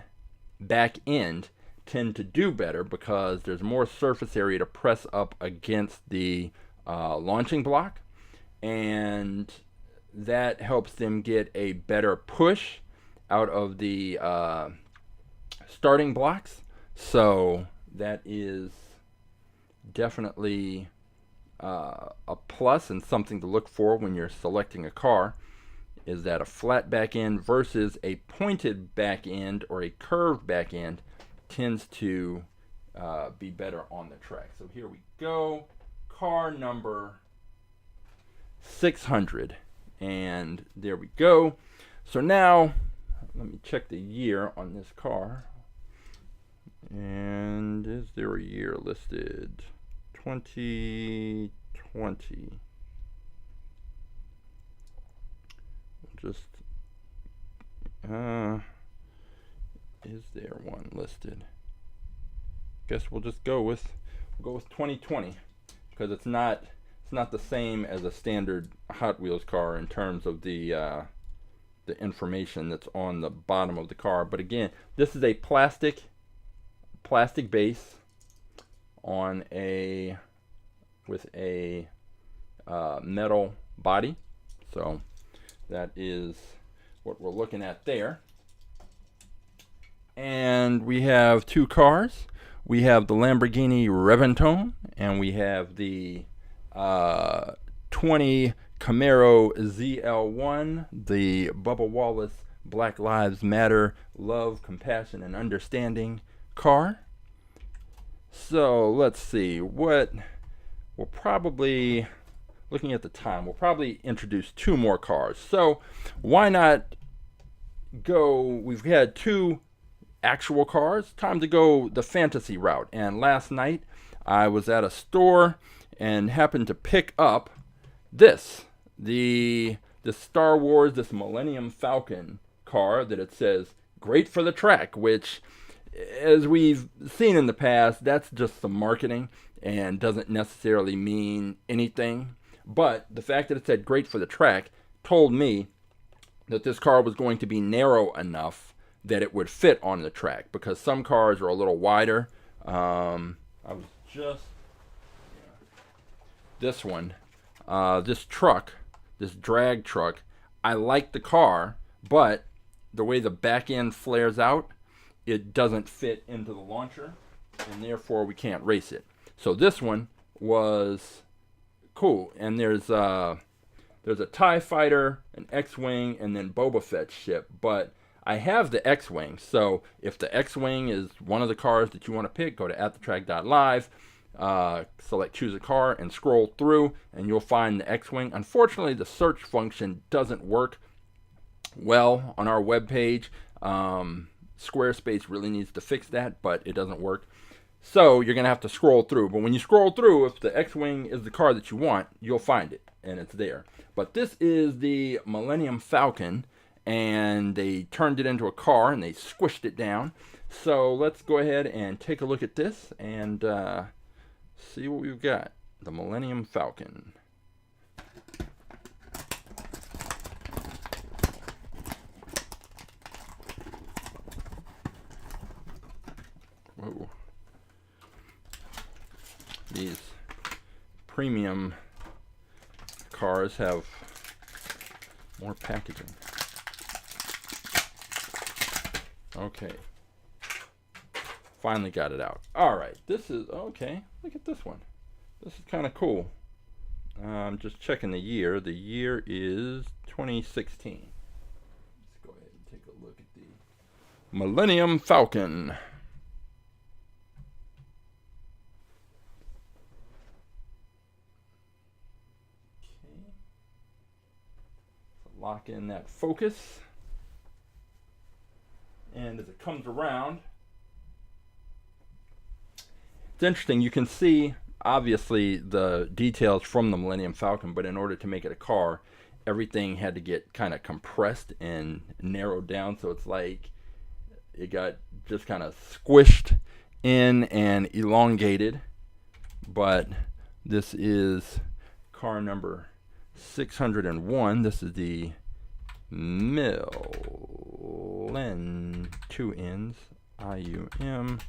back end tend to do better because there's more surface area to press up against the launching block, and that helps them get a better push out of the starting blocks. So that is definitely a plus and something to look for when you're selecting a car, is that a flat back end versus a pointed back end or a curved back end tends to be better on the track. So here we go, car number 600, and there we go. So now let me check the year on this car. And is there a year listed? 2020. Just is there one listed? Guess we'll just go with 2020 because it's not the same as a standard Hot Wheels car in terms of the information that's on the bottom of the car. But again, this is a plastic base on with a metal body. So that is what we're looking at there. And we have two cars. We have the Lamborghini Reventon, and we have the 20 Camaro ZL1, the Bubba Wallace Black Lives Matter Love, Compassion, and Understanding car. So let's see, what we'll probably, looking at the time, we'll probably introduce two more cars. So why not go, we've had two actual cars, time to go the fantasy route. And last night I was at a store and happened to pick up this, the this Star Wars, this Millennium Falcon car that it says great for the track, which, as we've seen in the past, that's just some marketing and doesn't necessarily mean anything. But the fact that it said great for the track told me that this car was going to be narrow enough that it would fit on the track, because some cars are a little wider. This one, this truck, this drag truck, I like the car, but the way the back end flares out, it doesn't fit into the launcher, and therefore we can't race it. So this one was cool, and there's a TIE Fighter, an X-Wing, and then Boba Fett ship, but I have the X-Wing, so if the X-Wing is one of the cars that you want to pick, go to AtTheTrack.live, select choose a car, and scroll through, and you'll find the X-Wing. Unfortunately, the search function doesn't work well on our webpage. Squarespace really needs to fix that, but it doesn't work. So you're going to have to scroll through. But when you scroll through, if the X-Wing is the car that you want, you'll find it, and it's there. But this is the Millennium Falcon, and they turned it into a car, and they squished it down. So let's go ahead and take a look at this and see what we've got. The Millennium Falcon. Whoa. These premium cars have more packaging. Okay. Finally got it out. Alright, this is, okay, look at this one. This is kind of cool. I'm just checking the year. The year is 2016. Let's go ahead and take a look at the Millennium Falcon. Okay. So lock in that focus. And as it comes around, it's interesting. You can see, obviously, the details from the Millennium Falcon, but in order to make it a car, everything had to get kind of compressed and narrowed down. So it's like it got just kind of squished in and elongated. But this is car number 601. This is the two N's, IUM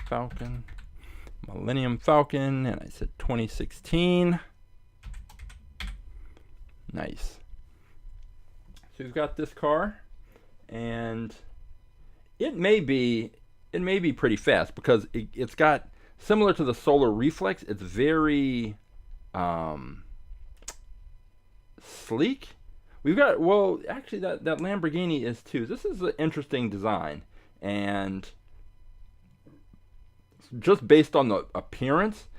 Falcon, Millennium Falcon, and I said 2016. Nice. So we've got this car, and it may be pretty fast, because it's got, similar to the Solar Reflex, it's very sleek. We've got, well, actually that Lamborghini is too. This is an interesting design, and just based on the appearance,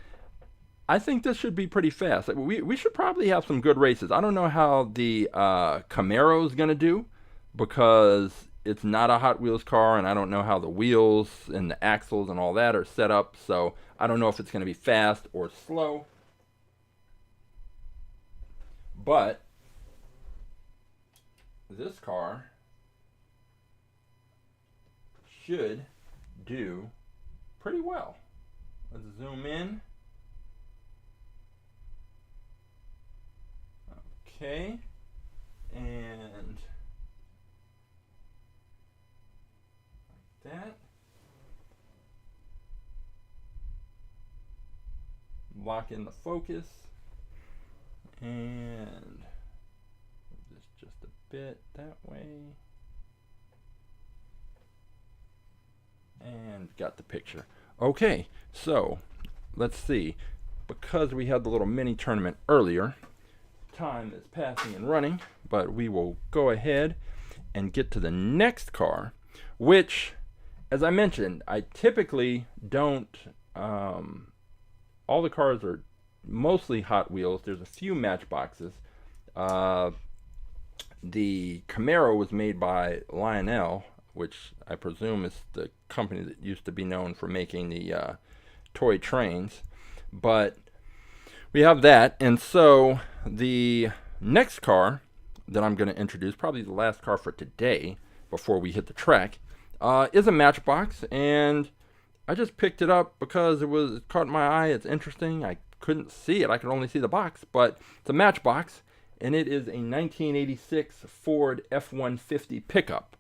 I think this should be pretty fast. We should probably have some good races. I don't know how the Camaro is going to do, because it's not a Hot Wheels car, and I don't know how the wheels and the axles and all that are set up, so I don't know if it's going to be fast or slow. But this car should do pretty well. Let's zoom in. Okay, and like that. Lock in the focus, and move this just a bit that way, and got the picture. Okay, so let's see. Because we had the little mini tournament earlier, time is passing and running, but we will go ahead and get to the next car, which, as I mentioned, I typically don't, all the cars are mostly Hot Wheels. There's a few Matchboxes. The Camaro was made by Lionel, which I presume is the company that used to be known for making the toy trains. But we have that, and so the next car that I'm going to introduce, probably the last car for today before we hit the track, is a Matchbox, and I just picked it up because it caught my eye. It's interesting. I couldn't see it. I could only see the box, but it's a Matchbox, and it is a 1986 Ford F-150 pickup.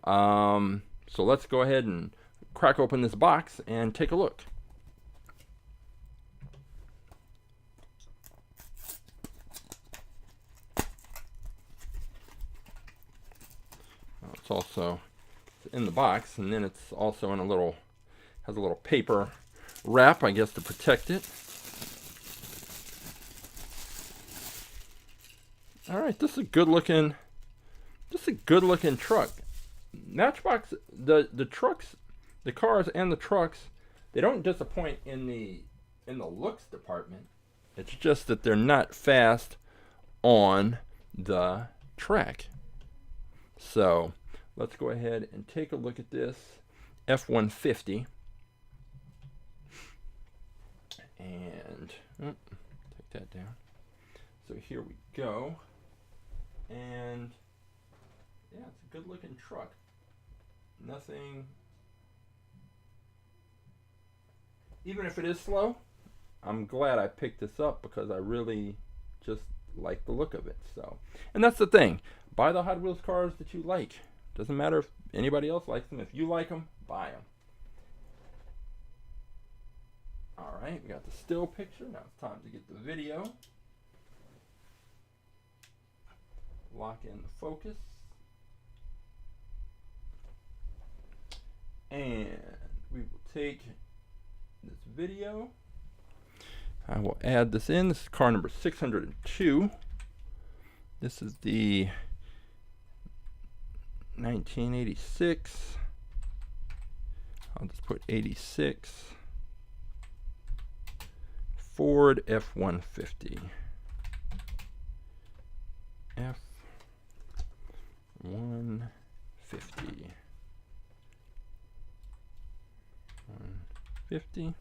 So let's go ahead and crack open this box and take a look. It's also in the box, and then it's also in has a little paper wrap, I guess, to protect it. All right, this is a good looking truck. Matchbox, the trucks, the cars and the trucks, they don't disappoint in the looks department. It's just that they're not fast on the track. So let's go ahead and take a look at this F-150. And take that down. So here we go. And yeah, it's a good looking truck. Nothing, even if it is slow, I'm glad I picked this up because I really just like the look of it. So, and that's the thing. Buy the Hot Wheels cars that you like. Doesn't matter if anybody else likes them. If you like them, buy them. All right, we got the still picture. Now it's time to get the video. Lock in the focus. And we will take this video. I will add this in. This is car number 602. This is the 1986. I'll just put 86. Ford F-150. F-150. 150.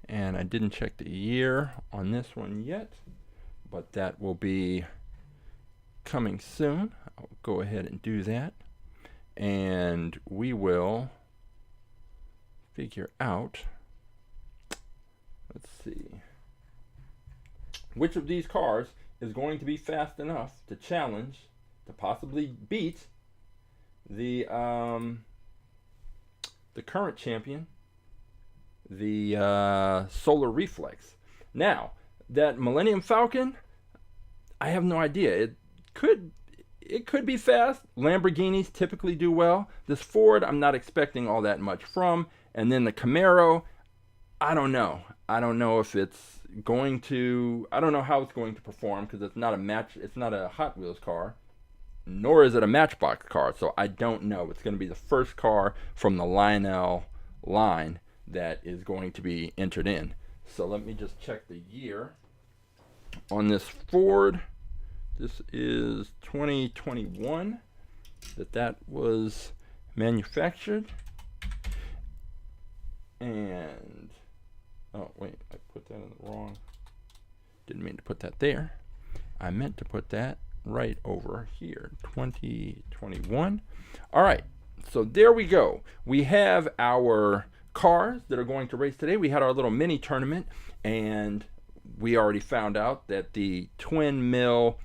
And I didn't check the year on this one yet, but that will be coming soon. I'll go ahead and do that, and we will figure out, let's see, which of these cars is going to be fast enough to challenge, to possibly beat the current champion, the Solar Reflex. Now, that Millennium Falcon, I have no idea. It could be fast. Lamborghinis typically do well. This Ford, I'm not expecting all that much from. And then the Camaro, I don't know. I don't know if it's going to, I don't know how it's going to perform because it's not a Hot Wheels car, nor is it a Matchbox car. So I don't know. It's going to be the first car from the Lionel line that is going to be entered in. So let me just check the year on this Ford. This is 2021 that was manufactured. And oh wait, I put that in the wrong, didn't mean to put that there. I meant to put that right over here, 2021. All right, so there we go. We have our cars that are going to race today. We had our little mini tournament, and we already found out that the twin mill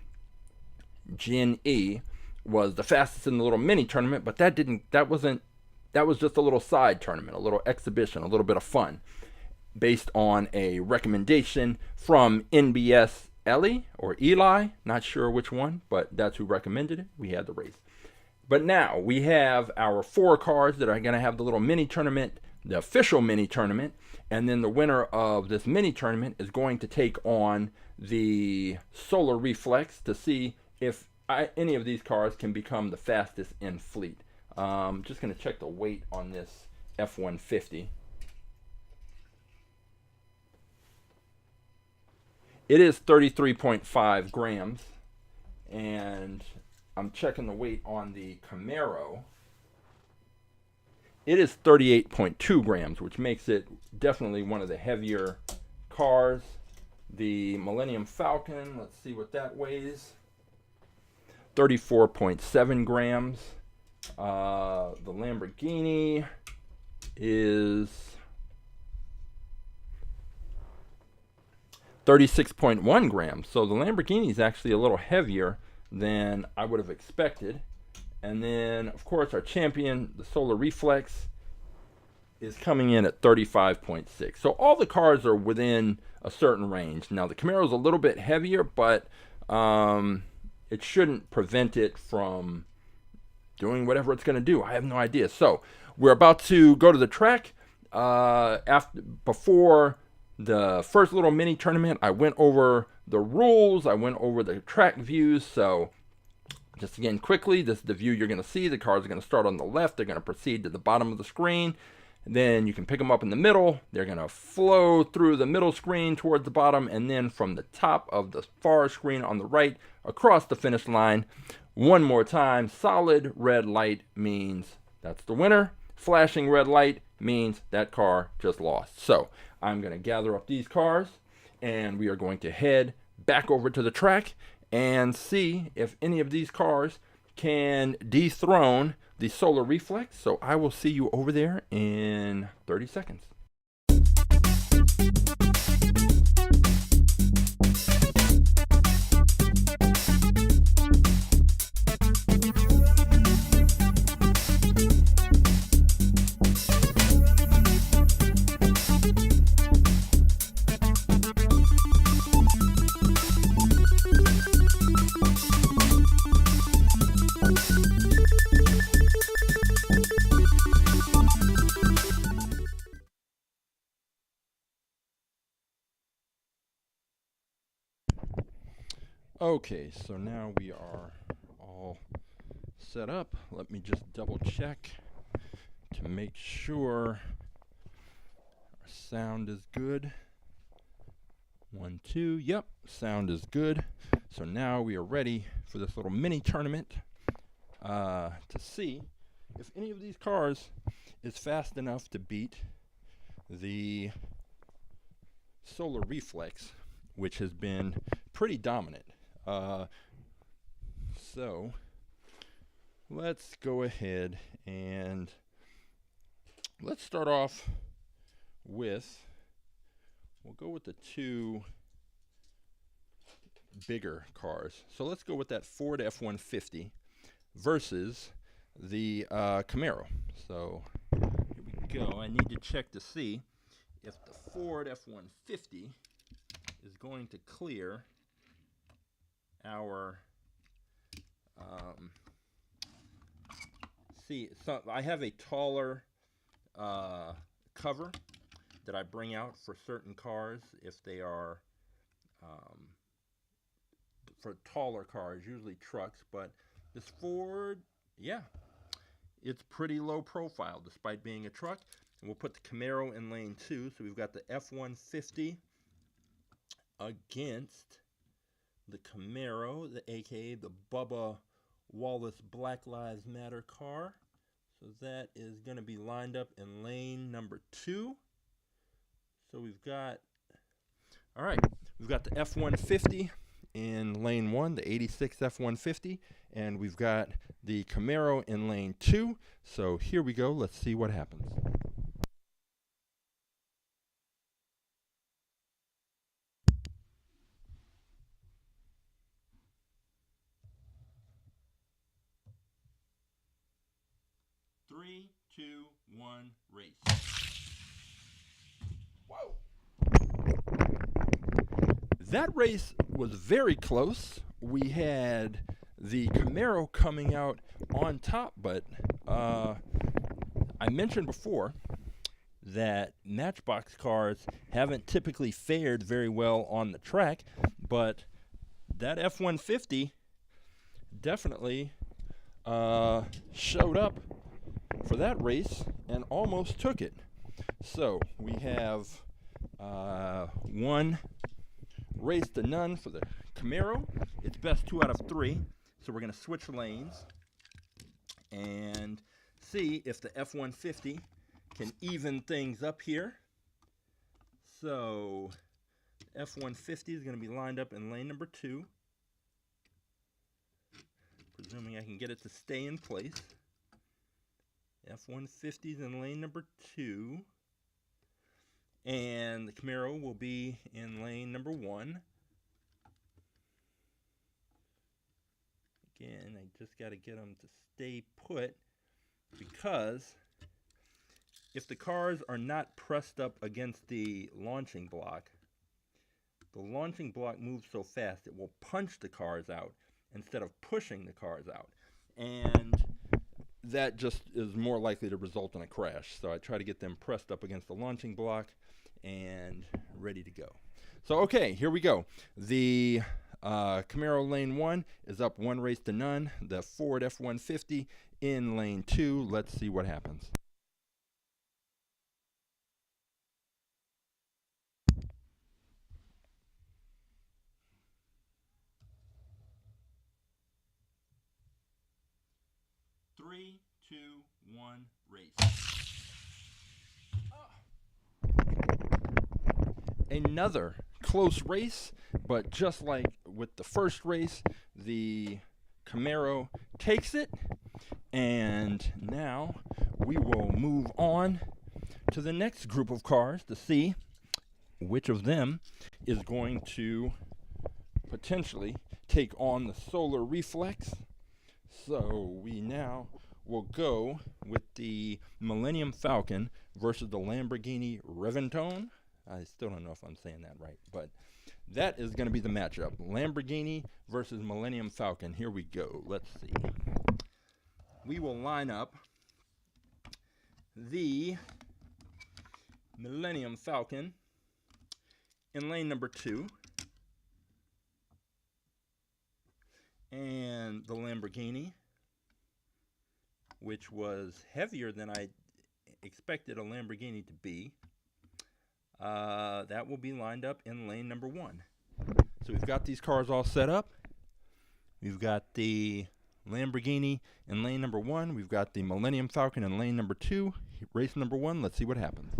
Gen E was the fastest in the little mini tournament, but that was just a little side tournament, a little exhibition, a little bit of fun, based on a recommendation from NBS Ellie or Eli, not sure which one, but that's who recommended it. We had the race. But now we have our 4 cars that are going to have the little mini tournament, the official mini tournament, and then the winner of this mini tournament is going to take on the Solar Reflex to see if any of these cars can become the fastest in fleet. Just going to check the weight on this F-150. It is 33.5 grams, and I'm checking the weight on the Camaro. It is 38.2 grams, which makes it definitely one of the heavier cars. The Millennium Falcon, let's see what that weighs. 34.7 grams. The Lamborghini is 36.1 grams. So the Lamborghini is actually a little heavier than I would have expected. And then, of course, our champion, the Solar Reflex, is coming in at 35.6. So all the cars are within a certain range. Now, the Camaro is a little bit heavier, but it shouldn't prevent it from doing whatever it's going to do. I have no idea. So we're about to go to the track. Before the first little mini tournament, I went over the rules. I went over the track views. So just again, quickly, this is the view you're going to see. The cars are going to start on the left. They're going to proceed to the bottom of the screen. Then you can pick them up in the middle. They're going to flow through the middle screen towards the bottom, and then from the top of the far screen on the right across the finish line. One more time, solid red light means that's the winner. Flashing red light means that car just lost. So I'm going to gather up these cars, and we are going to head back over to the track and see if any of these cars can dethrone the Solar Reflex. So I will see you over there in 30 seconds. Okay, so now we are all set up. Let me just double check to make sure our sound is good. 1, 2, yep, sound is good. So now we are ready for this little mini tournament to see if any of these cars is fast enough to beat the Solar Reflex, which has been pretty dominant. So let's go ahead and let's start off with, we'll go with the two bigger cars. So let's go with that Ford F-150 versus the Camaro. So here we go. I need to check to see if the Ford F-150 is going to clear our so I have a taller cover that I bring out for certain cars if they are for taller cars, usually trucks, but this Ford, yeah, it's pretty low profile despite being a truck. And we'll put the Camaro in lane 2. So we've got the F-150 against the Camaro, aka the Bubba Wallace Black Lives Matter car. So that is going to be lined up in lane number 2. So we've got, all right, we've got the F-150 in lane 1, the 86 F-150, and we've got the Camaro in lane 2. So here we go. Let's see what happens. Three, two, one, race. Whoa! That race was very close. We had the Camaro coming out on top, but I mentioned before that Matchbox cars haven't typically fared very well on the track, but that F-150 definitely showed up for that race and almost took it. So we have one race to none for the Camaro. It's best 2 out of 3. So we're going to switch lanes and see if the F-150 can even things up here. So F-150 is going to be lined up in lane number 2. presuming I can get it to stay in place. F-150's in lane number 2. And the Camaro will be in lane number 1. Again, I just got to get them to stay put, because if the cars are not pressed up against the launching block moves so fast it will punch the cars out instead of pushing the cars out. And that just is more likely to result in a crash. So I try to get them pressed up against the launching block and ready to go. So, okay, here we go. The Camaro lane 1 is up 1 race to none. The Ford F-150 in lane 2. Let's see what happens. Three, two, one, race. Another close race, but just like with the first race, the Camaro takes it. And now we will move on to the next group of cars to see which of them is going to potentially take on the Solar Reflex. So we now will go with the Millennium Falcon versus the Lamborghini Reventon. I still don't know if I'm saying that right, but that is going to be the matchup. Lamborghini versus Millennium Falcon. Here we go. Let's see. We will line up the Millennium Falcon in lane number 2. And the Lamborghini, which was heavier than I expected a Lamborghini to be, that will be lined up in lane number 1. So we've got these cars all set up. We've got the Lamborghini in lane number 1. We've got the Millennium Falcon in lane number 2. Race number 1. Let's see what happens.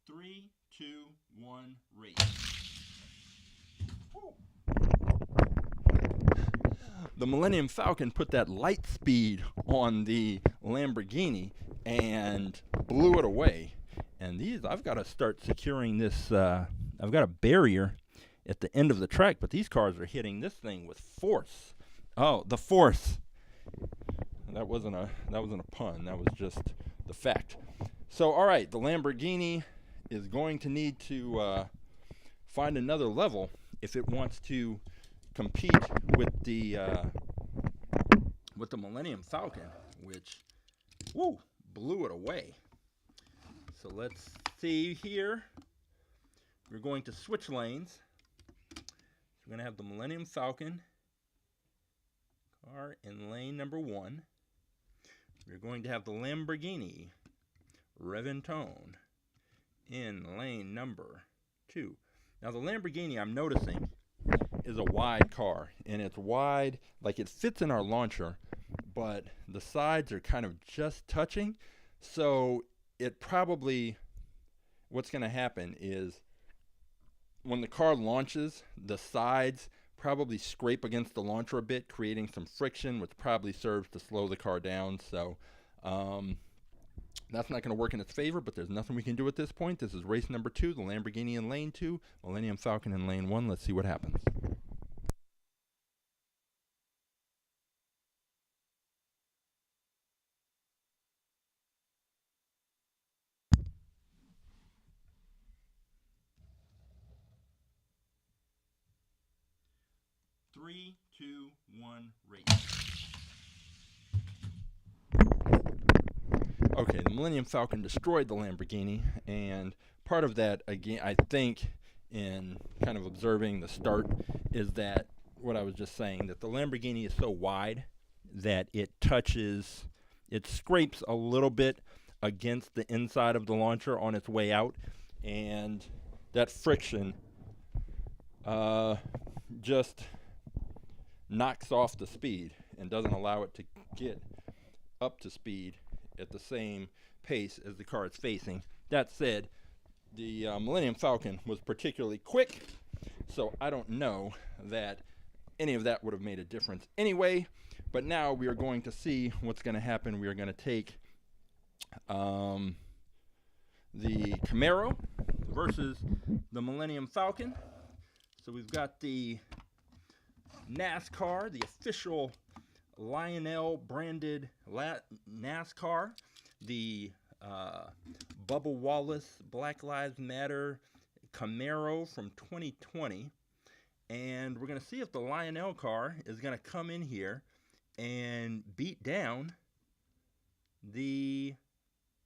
Three, two, one, race. Woo. The Millennium Falcon put that light speed on the Lamborghini and blew it away. And these, I've got to start securing this. I've got a barrier at the end of the track, but these cars are hitting this thing with force. Oh, the force. That wasn't a pun. That was just the fact. So, all right, the Lamborghini is going to need to find another level if it wants to compete with the Millennium Falcon, which blew it away. So let's see here. We're going to switch lanes. So we're going to have the Millennium Falcon car in lane number 1. We're going to have the Lamborghini Reventon in lane number 2. Now the Lamborghini, I'm noticing, is a wide car, and it's wide, like it fits in our launcher, but the sides are kind of just touching. So it probably, what's going to happen is when the car launches, the sides probably scrape against the launcher a bit, creating some friction, which probably serves to slow the car down. So that's not going to work in its favor, but there's nothing we can do at this point. This is race number 2, the Lamborghini in lane 2, Millennium Falcon in lane 1. Let's see what happens. Three, two, one, race. Okay, the Millennium Falcon destroyed the Lamborghini, and part of that, again, I think, in kind of observing the start, is that what I was just saying, that the Lamborghini is so wide that it scrapes a little bit against the inside of the launcher on its way out, and that friction just knocks off the speed and doesn't allow it to get up to speed at the same pace as the car it's facing. That said, the Millennium Falcon was particularly quick, so I don't know that any of that would have made a difference anyway. But now we are going to see what's going to happen. We are going to take the Camaro versus the Millennium Falcon. So we've got the NASCAR, the official Lionel branded NASCAR, the Bubba Wallace Black Lives Matter Camaro from 2020, and we're going to see if the Lionel car is going to come in here and beat down the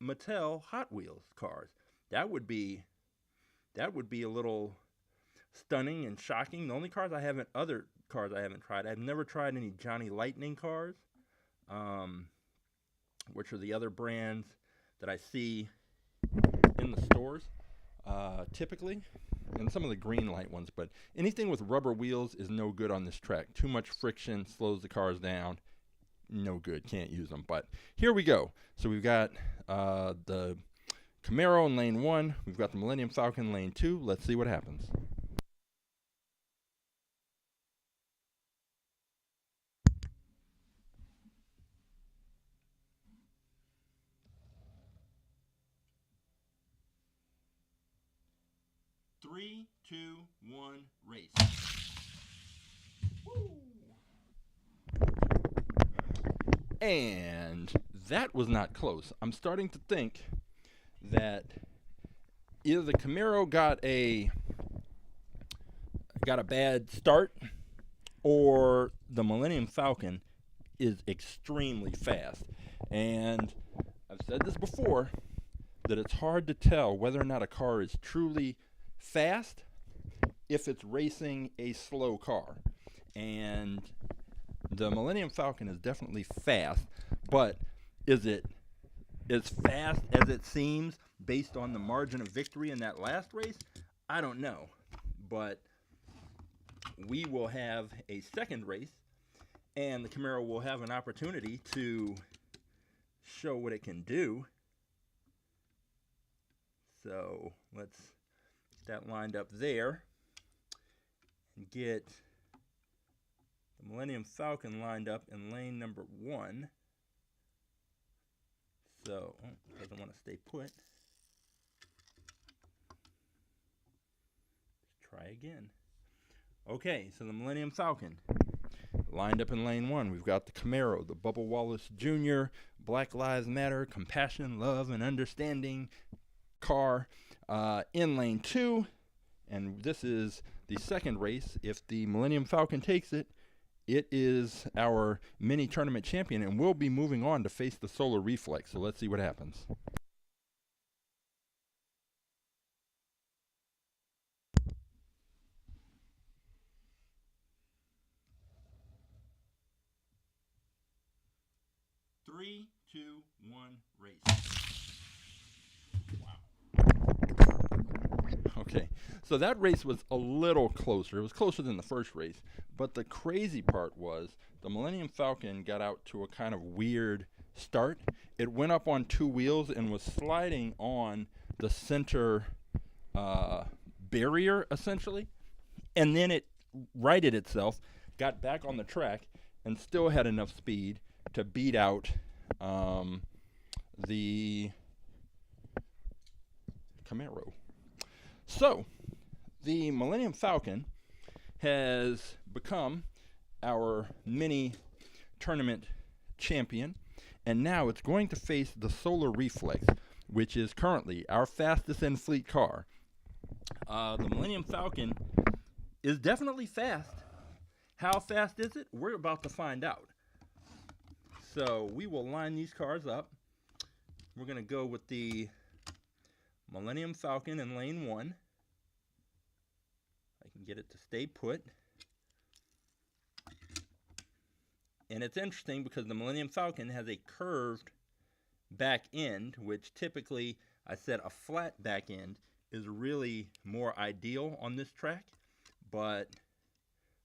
Mattel Hot Wheels cars. That would be a little stunning and shocking. The only other cars I haven't tried, I've never tried any Johnny Lightning cars, which are the other brands that I see in the stores typically, and some of the green light ones. But anything with rubber wheels is no good on this track. Too much friction, slows the cars down. No good, can't use them. But here we go. So we've got the Camaro in lane 1. We've got the Millennium Falcon in lane 2. Let's see what happens. Three, two, one, race. Woo! And that was not close. I'm starting to think that either the Camaro got a bad start, or the Millennium Falcon is extremely fast. And I've said this before, that it's hard to tell whether or not a car is truly fast if it's racing a slow car. And the Millennium Falcon is definitely fast, but is it as fast as it seems based on the margin of victory in that last race? I don't know. But we will have a second race, and the Camaro will have an opportunity to show what it can do. So let's get that lined up there and get the Millennium Falcon lined up in lane number 1. So, doesn't want to stay put. Let's try again. Okay, so the Millennium Falcon lined up in lane 1. We've got the Camaro, the Bubba Wallace Jr. Black Lives Matter, compassion, love, and understanding car in lane 2. And this is the second race. If the Millennium Falcon takes it, it is our mini tournament champion, and we'll be moving on to face the Solar Reflex. So let's see what happens. Three, two, one, race. Okay, so that race was a little closer. It was closer than the first race. But the crazy part was the Millennium Falcon got out to a kind of weird start. It went up on 2 wheels and was sliding on the center barrier, essentially. And then it righted itself, got back on the track, and still had enough speed to beat out the Camaro. So, the Millennium Falcon has become our mini tournament champion, and now it's going to face the Solar Reflex, which is currently our fastest in fleet car. The Millennium Falcon is definitely fast. How fast is it? We're about to find out. So we will line these cars up. We're going to go with the Millennium Falcon in lane 1. I can get it to stay put. And it's interesting because the Millennium Falcon has a curved back end, which typically, I said a flat back end is really more ideal on this track. But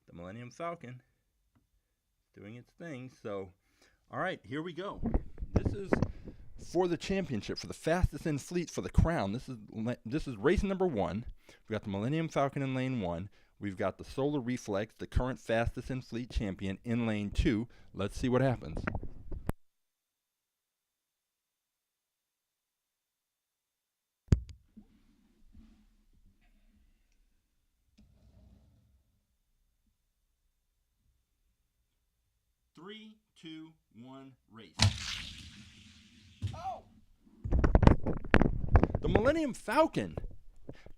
the Millennium Falcon is doing its thing. So, all right, here we go. is for the championship, for the fastest in fleet, for the crown. This is race number 1. We've got the Millennium Falcon in lane 1. We've got the Solar Reflex, the current fastest in fleet champion, in lane 2. Let's see what happens. Three, two, one, race. Oh! The Millennium Falcon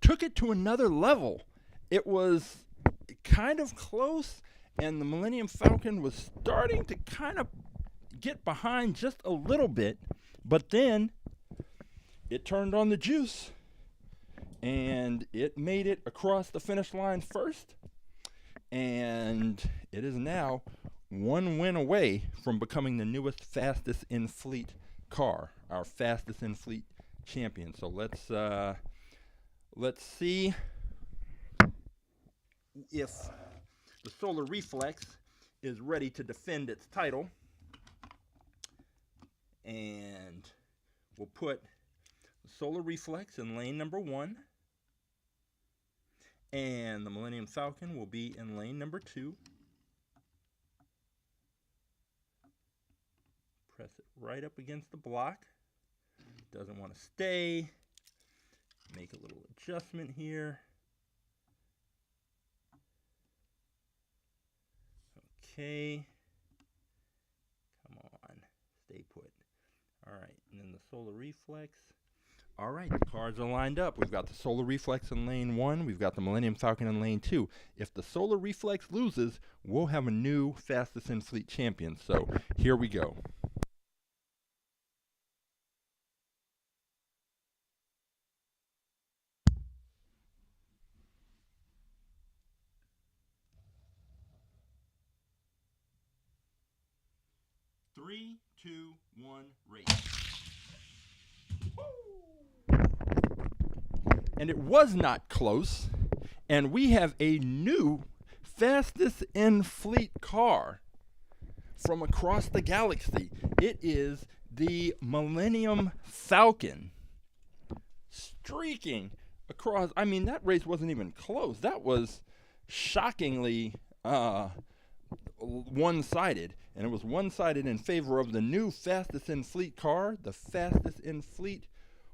took it to another level. It was kind of close, and the Millennium Falcon was starting to kind of get behind just a little bit, but then it turned on the juice, and it made it across the finish line first, and it is now one win away from becoming the newest fastest in fleet car, our fastest in fleet champion. So let's see if the Solar Reflex is ready to defend its title. And we'll put the Solar Reflex in lane number 1, and the Millennium Falcon will be in lane number 2. Press it right up against the block. Doesn't want to stay. Make a little adjustment here. Okay. Come on. Stay put. All right. And then the Solar Reflex. All right. The cars are lined up. We've got the Solar Reflex in lane 1. We've got the Millennium Falcon in lane 2. If the Solar Reflex loses, we'll have a new fastest in fleet champion. So here we go. Three, two, one, race. Woo! And it was not close. And we have a new fastest in fleet car from across the galaxy. It is the Millennium Falcon. Streaking across. I mean, that race wasn't even close. That was shockingly one-sided, and it was one-sided in favor of the new fastest in fleet car, the fastest in fleet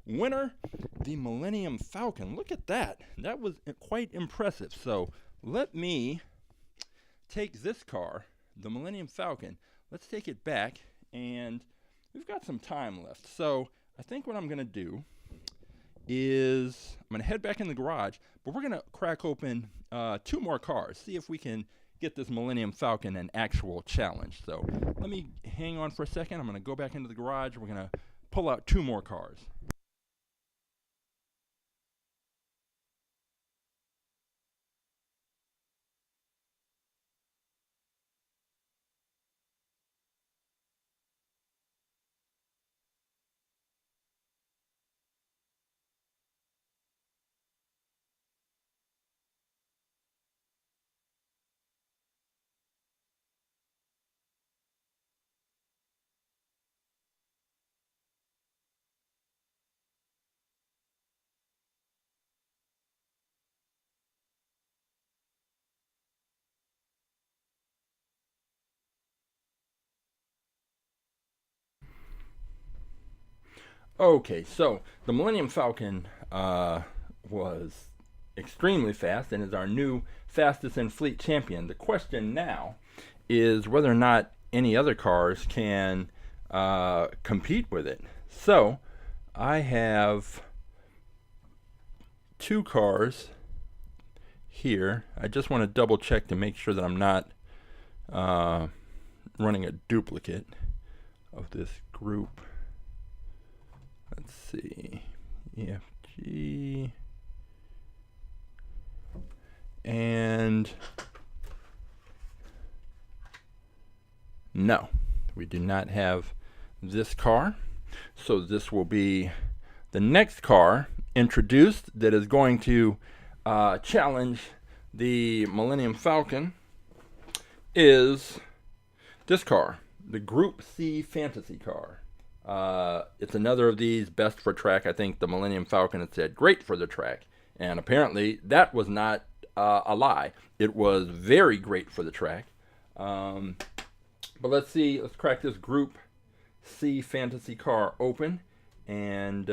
winner, the Millennium Falcon. Look at that. That was quite impressive. So let me take this car, the Millennium Falcon, let's take it back, and we've got some time left. So I think what I'm going to do is I'm going to head back in the garage, but we're going to crack open 2 more cars, see if we can get this Millennium Falcon an actual challenge. So let me hang on for a second. I'm going to go back into the garage. We're going to pull out 2 more cars. Okay, so the Millennium Falcon was extremely fast and is our new fastest in fleet champion. The question now is whether or not any other cars can compete with it. So I have 2 cars here. I just want to double check to make sure that I'm not running a duplicate of this group. Let's see, EFG, and no, we do not have this car. So this will be the next car introduced that is going to challenge the Millennium Falcon is this car, the Group C Fantasy car. It's another of these, best for track. I think the Millennium Falcon had said great for the track. And apparently that was not a lie. It was very great for the track. But let's see, let's crack this Group C fantasy car open and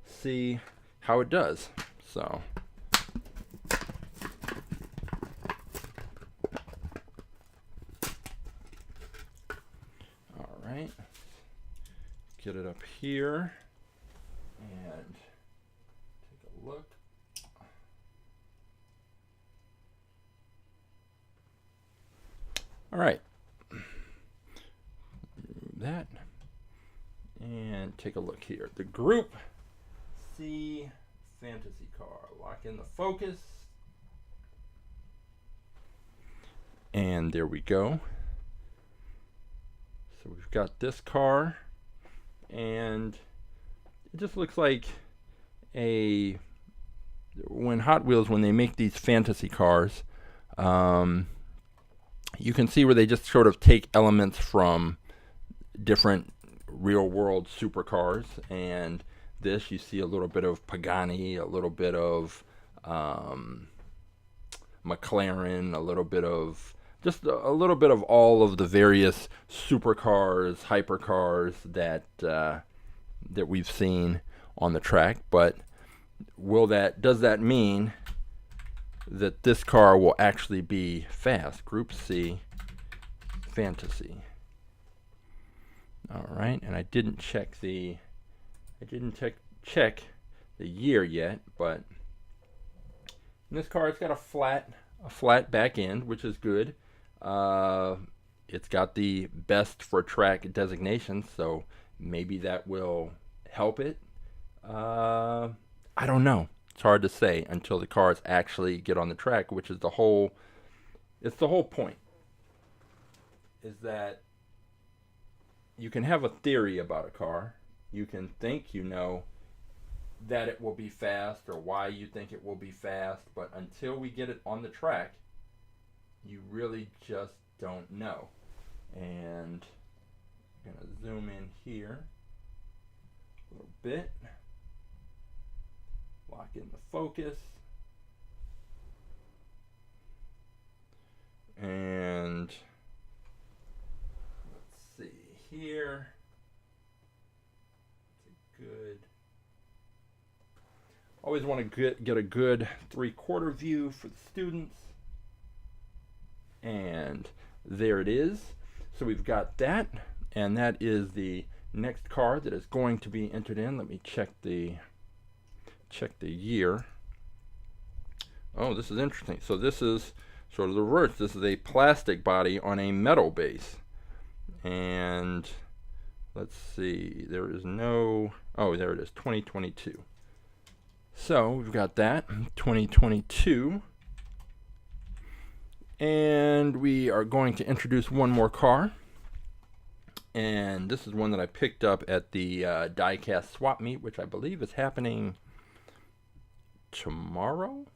see how it does. So, all right, get it up here and take a look. All right, that, and take a look here. The Group C fantasy car. Lock in the focus. And there we go. So we've got this car, and it just looks like when Hot Wheels, when they make these fantasy cars, you can see where they just sort of take elements from different real world supercars, and this you see a little bit of Pagani, a little bit of McLaren, a little bit of just a little bit of all of the various supercars, hypercars that we've seen on the track. But does that mean that this car will actually be fast? Group C fantasy. All right, and I didn't check the year yet, but in this car it's got a flat back end, which is good. It's got the best for track designation, so maybe that will help it. I don't know. It's hard to say until the cars actually get on the track, which is the whole point. Is that you can have a theory about a car. You can think you know that it will be fast or why you think it will be fast, but until we get it on the track, you really just don't know. And I'm going to zoom in here a little bit. Lock in the focus. And let's see here. It's a good. Always want to get a good 3/4 view for the students. And there it is. So we've got that, and that is the next car that is going to be entered in. Let me check the year. Oh, this is interesting. So this is sort of the reverse. This is a plastic body on a metal base. And let's see, there is no, oh, there it is, 2022. So we've got that, 2022. And we are going to introduce one more car. And this is one that I picked up at the Diecast Swap Meet, which I believe is happening tomorrow,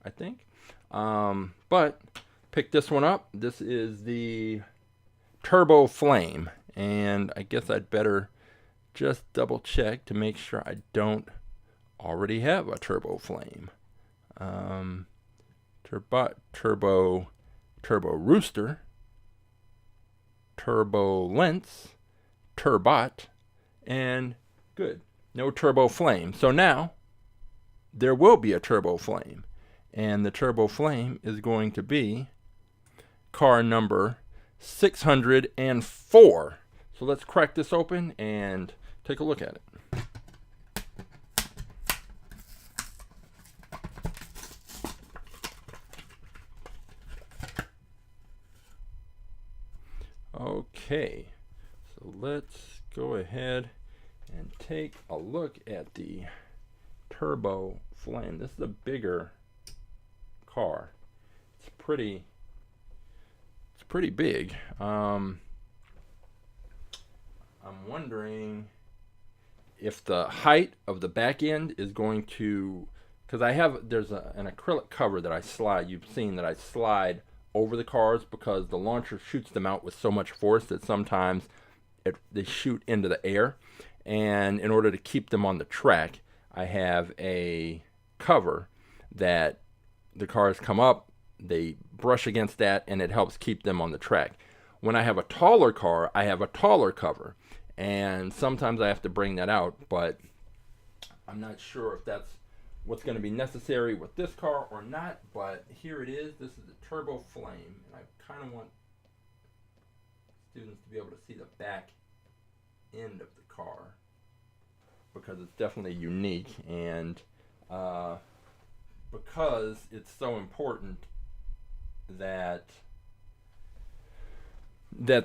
I think. But pick this one up. This is the Turbo Flame. And I guess I'd better just double check to make sure I don't already have a Turbo Flame. Turbo Rooster, Turbo Lens, Turbot, and good. No Turbo Flame. So now there will be a Turbo Flame. And the Turbo Flame is going to be car number 604. So let's crack this open and take a look at it. Okay, so let's go ahead and take a look at the Turbo Flame. This is a bigger car. It's pretty big. I'm wondering if the height of the back end is going to, because there's an acrylic cover that I slide. You've seen that I slide over the cars because the launcher shoots them out with so much force that sometimes they shoot into the air. And in order to keep them on the track, I have a cover that the cars come up, they brush against that, and it helps keep them on the track. When I have a taller car, I have a taller cover, and sometimes I have to bring that out, but I'm not sure if that's what's going to be necessary with this car or not, but here it is. This is the Turbo Flame, and I kind of want students to be able to see the back end of the car because it's definitely unique, and because it's so important that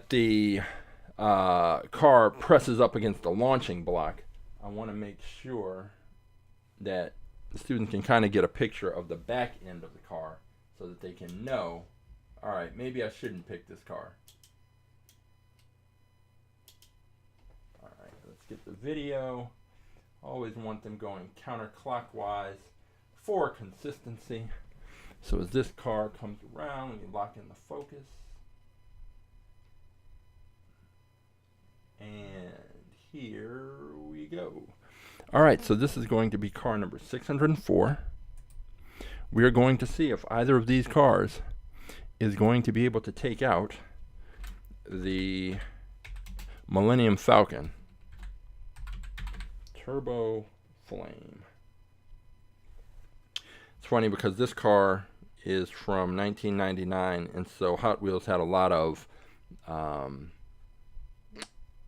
the car presses up against the launching block, I want to make sure that the students can kind of get a picture of the back end of the car so that they can know, all right, maybe I shouldn't pick this car. All right, let's get the video. Always want them going counterclockwise for consistency. So as this car comes around, let me lock in the focus. And here we go. All right, so this is going to be car number 604. We are going to see if either of these cars is going to be able to take out the Millennium Falcon Turbo Flame. It's funny because this car is from 1999, and so Hot Wheels had a lot of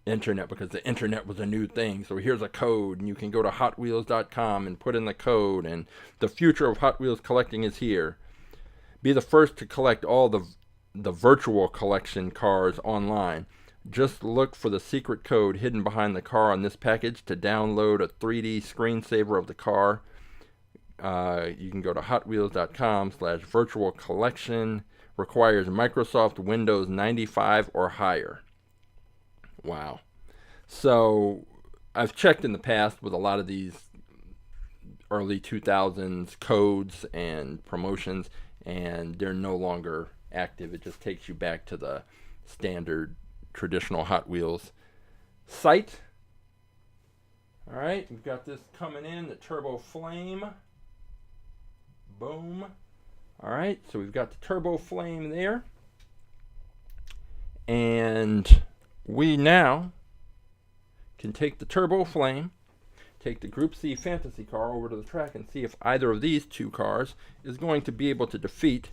internet because the internet was a new thing. So here's a code, and you can go to hotwheels.com and put in the code, and the future of Hot Wheels collecting is here. Be the first to collect all the virtual collection cars online. Just look for the secret code hidden behind the car on this package to download a 3D screensaver of the car. You can go to hotwheels.com/virtual collection. Requires Microsoft Windows 95 or higher. Wow. So I've checked in the past with a lot of these early 2000s codes and promotions, and they're no longer active. It just takes you back to the standard traditional Hot Wheels site. All right, we've got this coming in, the Turbo Flame. Boom. All right, so we've got the Turbo Flame there. And we now can take the Turbo Flame, take the Group C Fantasy car over to the track and see if either of these two cars is going to be able to defeat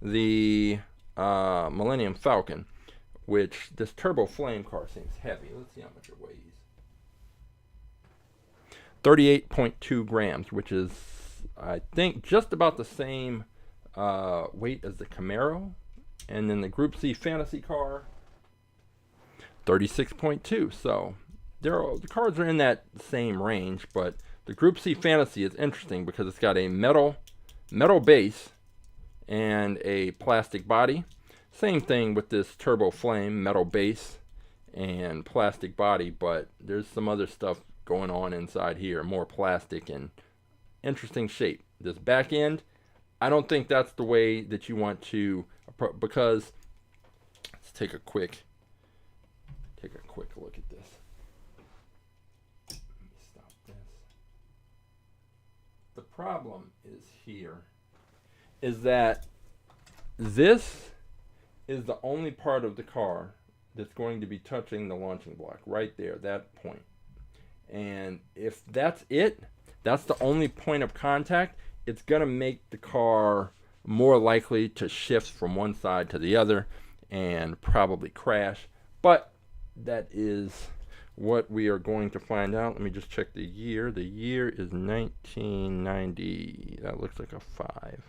the Millennium Falcon, which this Turbo Flame car seems heavy. Let's see how much it weighs. 38.2 grams, which is, I think, just about the same weight as the Camaro. And then the Group C Fantasy car, 36.2. So the cars are in that same range, but the Group C Fantasy is interesting because it's got a metal base and a plastic body. Same thing with this Turbo Flame, metal base and plastic body, but there's some other stuff going on inside here, more plastic and interesting shape. This back end, I don't think that's the way that you want to, because let's take a quick look at this. Let me stop this. The problem is here is that this is the only part of the car that's going to be touching the launching block right there, that point. And if that's it, that's the only point of contact, it's going to make the car more likely to shift from one side to the other and probably crash. But that is what we are going to find out. Let me just check the year. The year is 1990. That looks like a 5.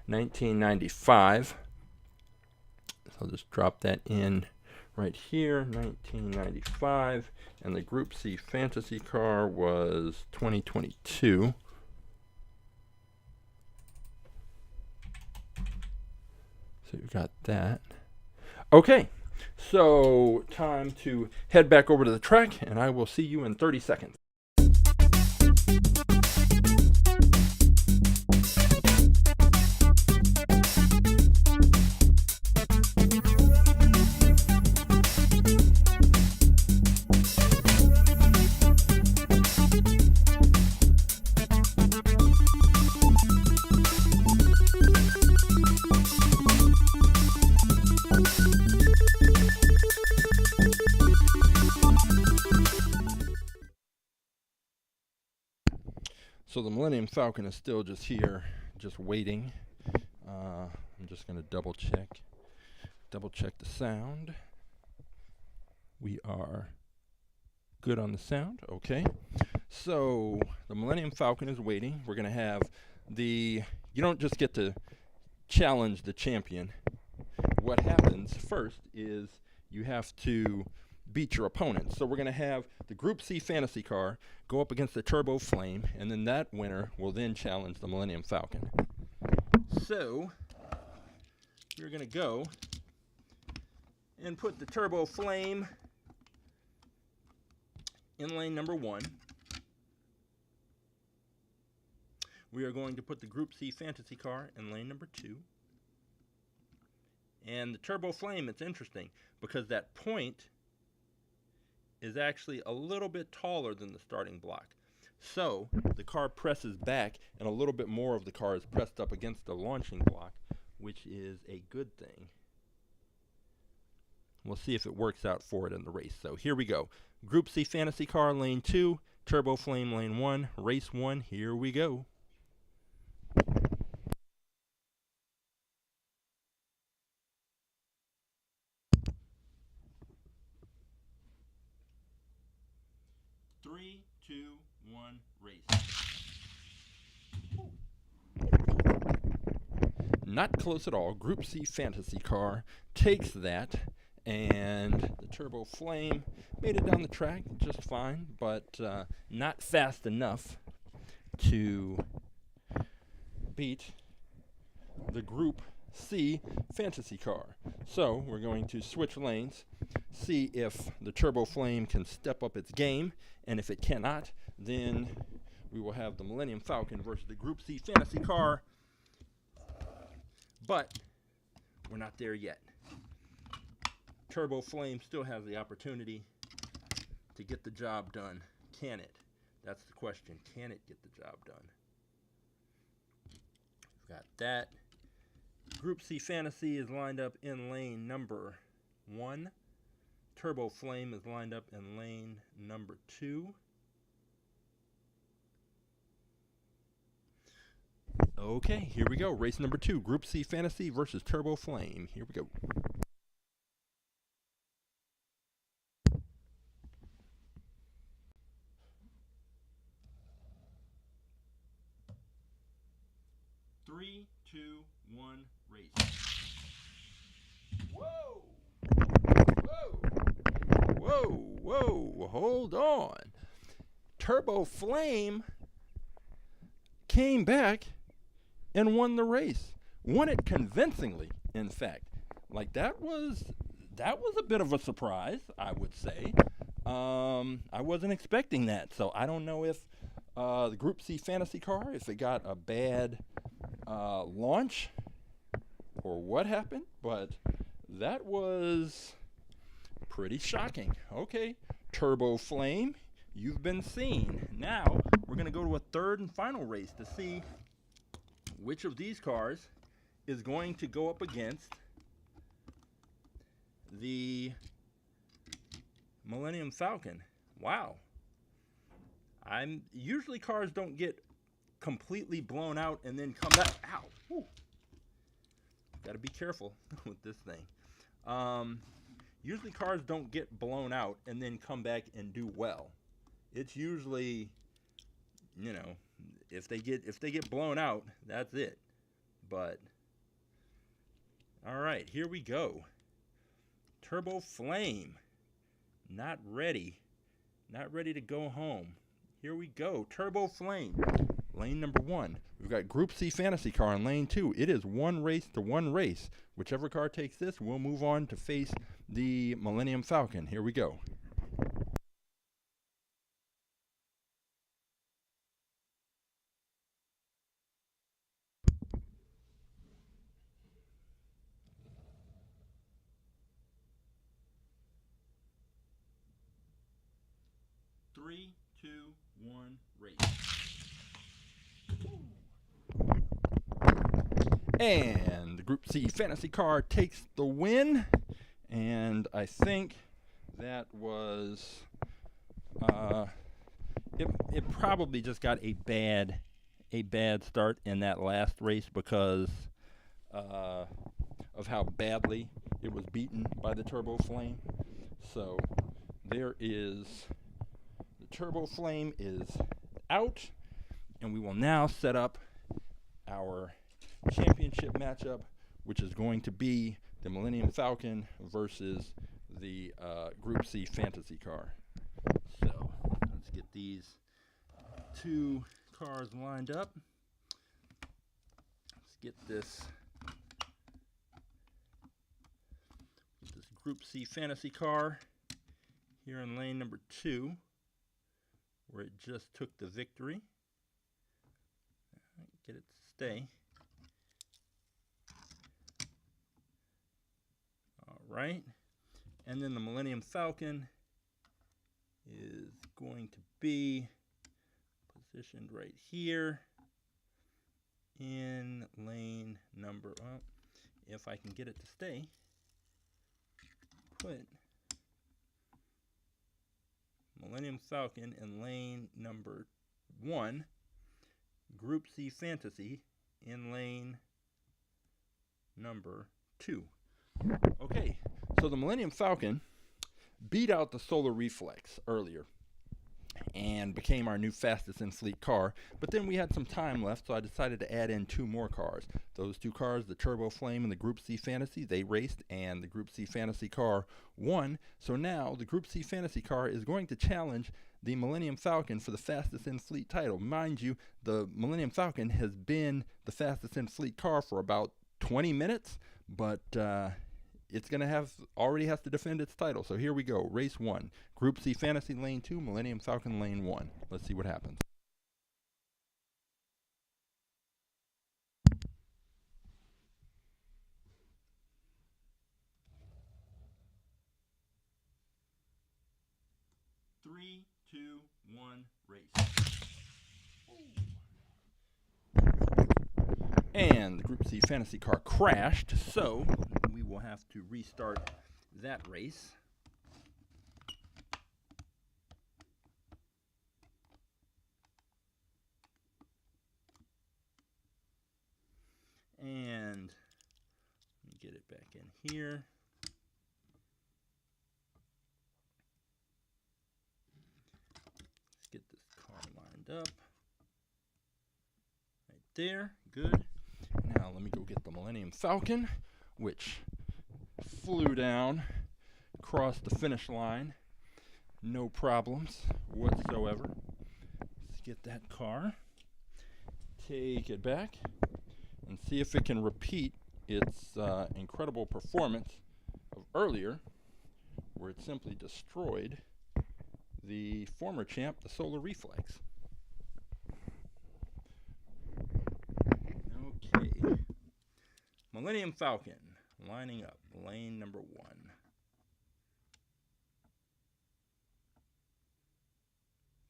1995. So I'll just drop that in right here, 1995, and the Group C Fantasy car was 2022. So you've got that. Okay, so time to head back over to the track, and I will see you in 30 seconds. So the Millennium Falcon is still just here, just waiting. I'm just going to double check the sound. We are good on the sound. Okay. So the Millennium Falcon is waiting. We're going to have you don't just get to challenge the champion. What happens first is you have to beat your opponent. So we're going to have the Group C fantasy car go up against the Turbo Flame, and then that winner will then challenge the Millennium Falcon. So we're going to go and put the Turbo Flame in lane number 1. We are going to put the Group C fantasy car in lane number 2. And the Turbo Flame, it's interesting because that point is actually a little bit taller than the starting block. So the car presses back and a little bit more of the car is pressed up against the launching block, which is a good thing. We'll see if it works out for it in the race. So here we go. Group C fantasy car lane 2, Turbo Flame lane 1, race 1. Here we go. Three, two, one, race. Not close at all. Group C fantasy car takes that, and the Turbo Flame made it down the track just fine, but not fast enough to beat the Group C fantasy car. So we're going to switch lanes, see if the Turbo Flame can step up its game, and if it cannot, then we will have the Millennium Falcon versus the Group C fantasy car. But we're not there yet. Turbo Flame still has the opportunity to get the job done. Can it? That's the question. Can it get the job done? We've got that. Group C Fantasy is lined up in lane number 1. Turbo Flame is lined up in lane number 2. Okay, here we go. Race number 2. Group C Fantasy versus Turbo Flame. Here we go. Three, two, one, race. Whoa! Whoa! Whoa! Whoa! Hold on. Turbo Flame came back and won the race. Won it convincingly, in fact. Like that was a bit of a surprise, I would say. I wasn't expecting that, so I don't know if the Group C fantasy car, if it got a bad launch or what happened, but that was pretty shocking. Okay, Turbo Flame, you've been seen. Now we're going to go to a third and final race to see which of these cars is going to go up against the Millennium Falcon. Wow. Usually cars don't get completely blown out and then come back. Ow. Whew. Gotta be careful with this thing. Usually cars don't get blown out and then come back and do well. It's usually, you know, if they get blown out, that's it. But all right, here we go. Turbo Flame, not ready to go home. Here we go. Turbo Flame, lane number 1. We've got Group C Fantasy car in lane 2. It is 1 race to 1 race. Whichever car takes this, we'll move on to face the Millennium Falcon. Here we go. Three, two, one, race. And the Group C Fantasy car takes the win. And I think that was it probably just got a bad start in that last race because of how badly it was beaten by the Turbo Flame. So there is, the Turbo Flame is out, and we will now set up our championship matchup, which is going to be the Millennium Falcon versus the Group C fantasy car. So let's get these two cars lined up. Let's get this Group C fantasy car here in lane number 2, where it just took the victory. Get it to stay. All right. And then the Millennium Falcon is going to be positioned right here in lane number, well, if I can get it to stay, put Millennium Falcon in lane number 1, Group C Fantasy in lane number 2. Okay, so the Millennium Falcon beat out the Solar Reflex earlier and became our new fastest in fleet car, but then we had some time left, so I decided to add in 2 more cars. Those 2 cars, the Turbo Flame and the Group C Fantasy, they raced, and the Group C Fantasy car won. So now the Group C Fantasy car is going to challenge the Millennium Falcon for the fastest in fleet title. Mind you, the Millennium Falcon has been the fastest in fleet car for about 20 minutes, but it's going to already has to defend its title. So here we go. Race 1. Group C Fantasy lane 2, Millennium Falcon lane 1. Let's see what happens. Three, two, one, race. And the Group C Fantasy car crashed, so we will have to restart that race. And let me get it back in here. Let's get this car lined up. Right there, good. Now let me go get the Millennium Falcon, which flew down, crossed the finish line, no problems whatsoever. Let's get that car, take it back, and see if it can repeat its incredible performance of earlier, where it simply destroyed the former champ, the Solar Reflex. Okay. Millennium Falcon lining up, lane number 1.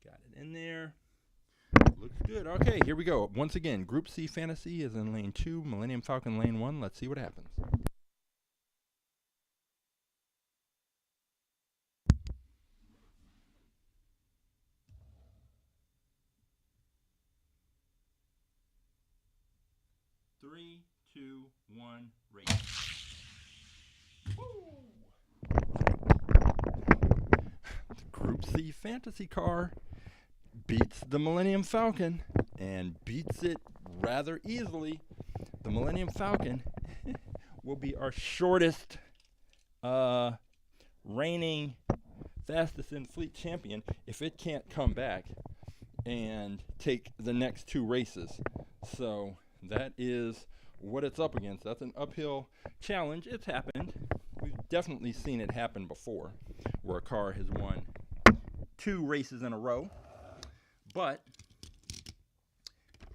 Got it in there. Looks good. Okay, here we go. Once again, Group C Fantasy is in lane 2, Millennium Falcon lane 1. Let's see what happens. Three, two, one, race. The Group C Fantasy car beats the Millennium Falcon and beats it rather easily. The Millennium Falcon will be our shortest reigning fastest in fleet champion if it can't come back and take the next 2 races. So that is what it's up against. That's an uphill challenge. It's happened. We've definitely seen it happen before, where a car has won 2 races in a row. But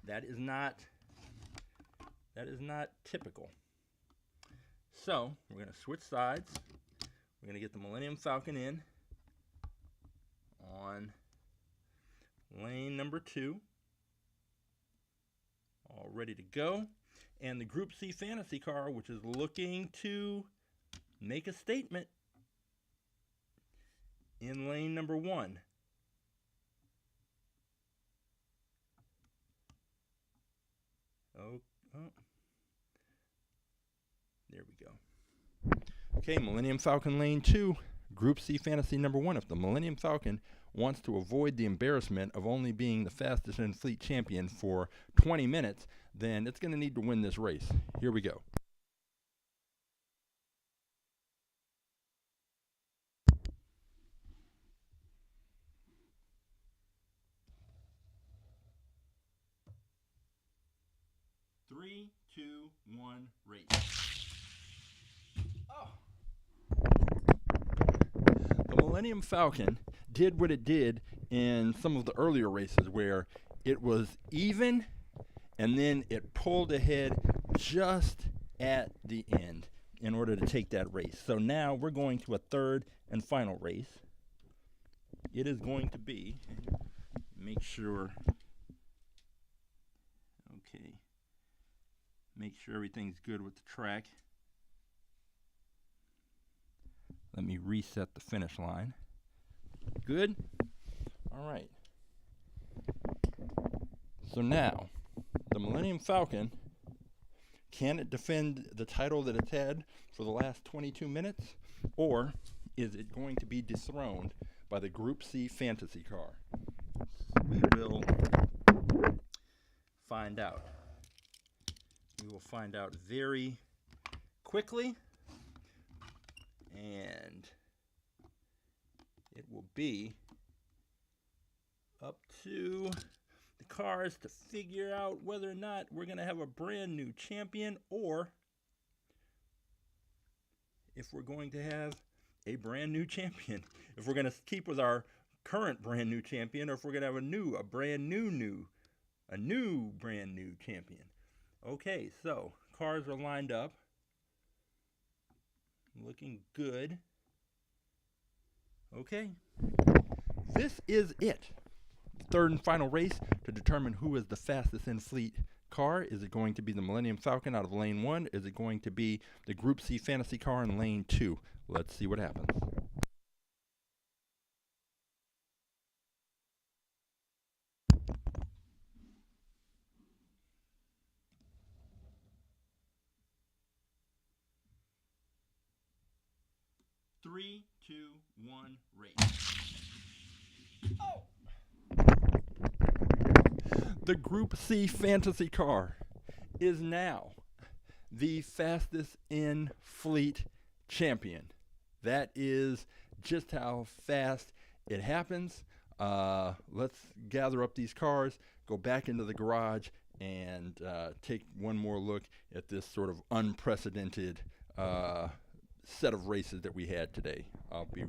that is not typical. So we're going to switch sides. We're going to get the Millennium Falcon in on lane number 2. All ready to go. And the Group C Fantasy car, which is looking to make a statement, in lane number 1. Oh. There we go. Okay, Millennium Falcon Lane 2, Group C Fantasy number 1. If the Millennium Falcon wants to avoid the embarrassment of only being the fastest in fleet champion for 20 minutes, then it's going to need to win this race. Here we go. Three, two, one, race. Oh. The Millennium Falcon did what it did in some of the earlier races where it was even and then it pulled ahead just at the end in order to take that race. So now we're going to a third and final race. It is going to be, make sure everything's good with the track. Let me reset the finish line. Good? All right. So now, the Millennium Falcon, can it defend the title that it's had for the last 22 minutes? Or is it going to be dethroned by the Group C Fantasy car? We will find out. We will find out very quickly. And it will be up to the cars to figure out whether or not we're going to have a brand new champion, or if we're going to have a brand new champion. If we're going to keep with our current brand new champion, or if we're going to have a brand new champion. Okay, so cars are lined up. Looking good. Okay. This is it. The third and final race to determine who is the fastest in fleet car. Is it going to be the Millennium Falcon out of lane 1? Is it going to be the Group C Fantasy car in lane 2? Let's see what happens. Three, two, one, race. Oh! The Group C Fantasy car is now the fastest in fleet champion. That is just how fast it happens. Let's gather up these cars, go back into the garage, and take one more look at this sort of unprecedented set of races that we had today. I'll be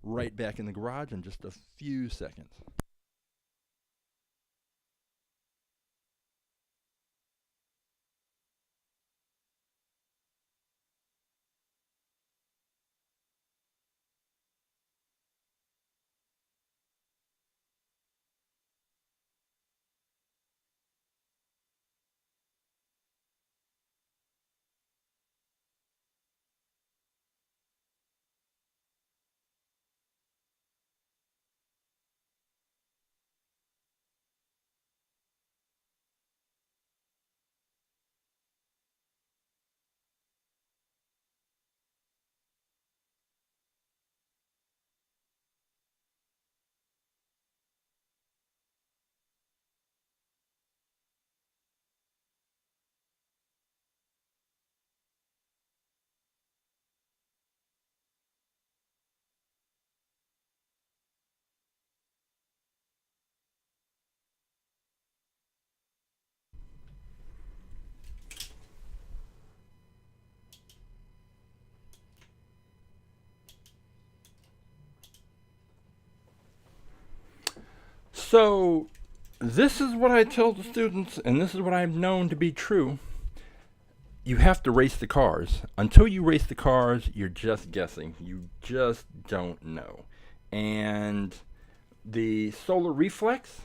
right back in the garage in just a few seconds. So this is what I tell the students, and this is what I've known to be true. You have to race the cars. Until you race the cars, you're just guessing. You just don't know. And the Solar Reflex,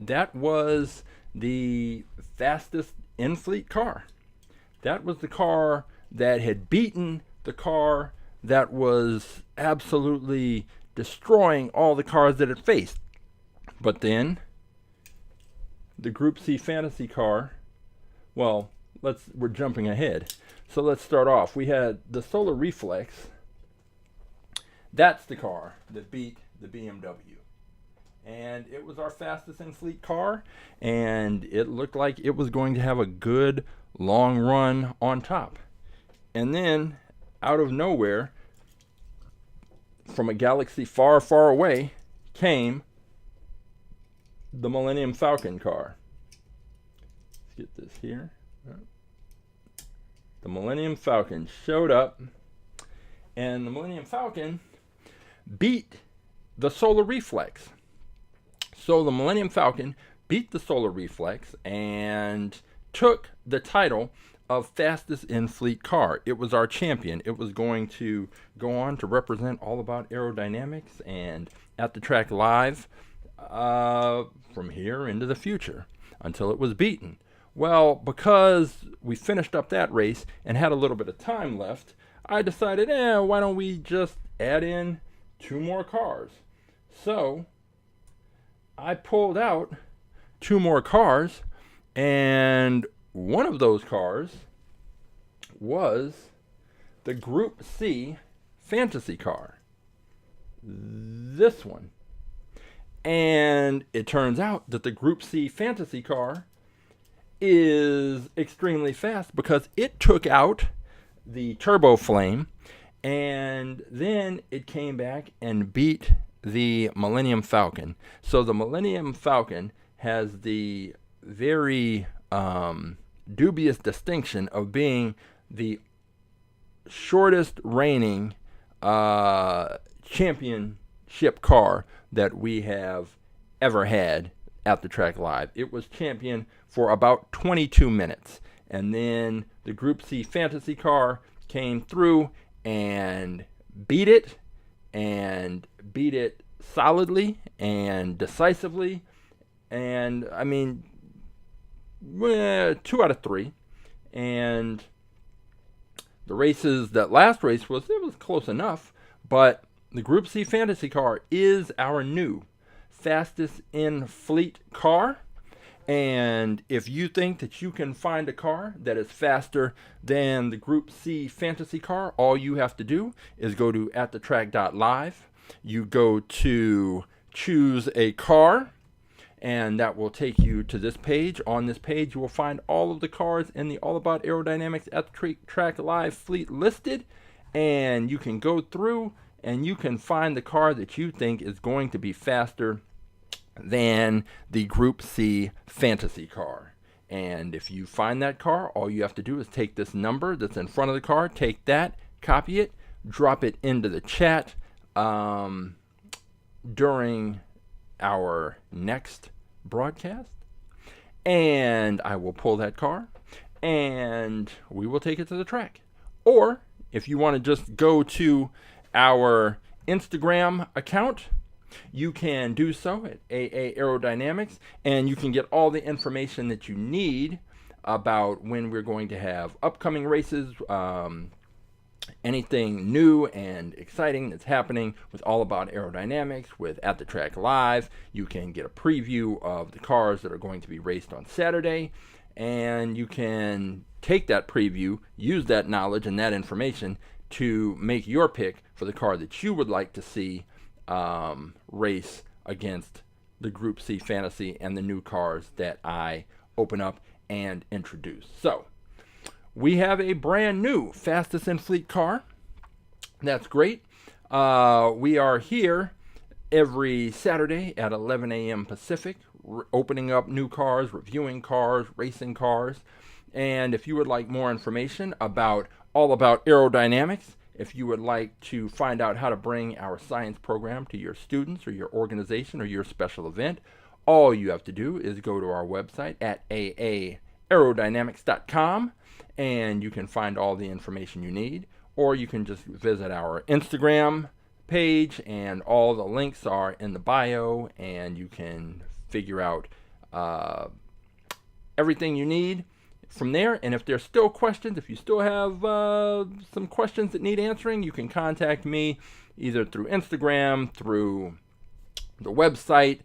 that was the fastest in-fleet car. That was the car that had beaten the car that was absolutely destroying all the cars that it faced. But then, the Group C Fantasy car, well, we're jumping ahead. So let's start off. We had the Solar Reflex. That's the car that beat the BMW. And it was our fastest in fleet car, and it looked like it was going to have a good long run on top. And then, out of nowhere, from a galaxy far, far away, came the Millennium Falcon car. Let's get this here. The Millennium Falcon showed up, and the Millennium Falcon beat the Solar Reflex. So the Millennium Falcon beat the Solar Reflex and took the title of fastest in fleet car. It was our champion. It was going to go on to represent All About Aerodynamics and At the Track Live from here into the future until it was beaten. Well, because we finished up that race and had a little bit of time left, I decided, why don't we just add in 2 more cars? So I pulled out 2 more cars, and one of those cars was the Group C fantasy car. This one. And it turns out that the Group C fantasy car is extremely fast because it took out the turbo flame, and then it came back and beat the Millennium Falcon. So the Millennium Falcon has the very dubious distinction of being the shortest reigning championship car that we have ever had at the Track Live. It was champion for about 22 minutes, and then the Group C fantasy car came through and beat it solidly and decisively. And I mean, 2 out of 3. And the races, that last race was close enough, but the Group C fantasy car is our new fastest in fleet car. And if you think that you can find a car that is faster than the Group C fantasy car, all you have to do is go to AtTheTrack.live. You go to choose a car, and that will take you to this page. On this page, you will find all of the cars in the All About Aerodynamics at the Track Live fleet listed, and you can go through and you can find the car that you think is going to be faster than the Group C fantasy car. And if you find that car, all you have to do is take this number that's in front of the car, take that, copy it, drop it into the chat during our next broadcast, and I will pull that car and we will take it to the track. Or if you want to just go to our Instagram account, you can do so at AA Aerodynamics, and you can get all the information that you need about when we're going to have upcoming races, anything new and exciting that's happening with All About Aerodynamics, with At the Track Live. You can get a preview of the cars that are going to be raced on Saturday, and you can take that preview, use that knowledge and that information to make your pick for the car that you would like to see race against the Group C Fantasy and the new cars that I open up and introduce. So we have a brand new fastest in fleet car. That's great. We are here every Saturday at 11 a.m. Pacific, opening up new cars, reviewing cars, racing cars. And if you would like more information about All About Aerodynamics, if you would like to find out how to bring our science program to your students or your organization or your special event, all you have to do is go to our website at aaerodynamics.com, and you can find all the information you need. Or you can just visit our Instagram page, and all the links are in the bio, and you can figure out everything you need from there. And if there's still questions, if you still have some questions that need answering, you can contact me either through Instagram, through the website.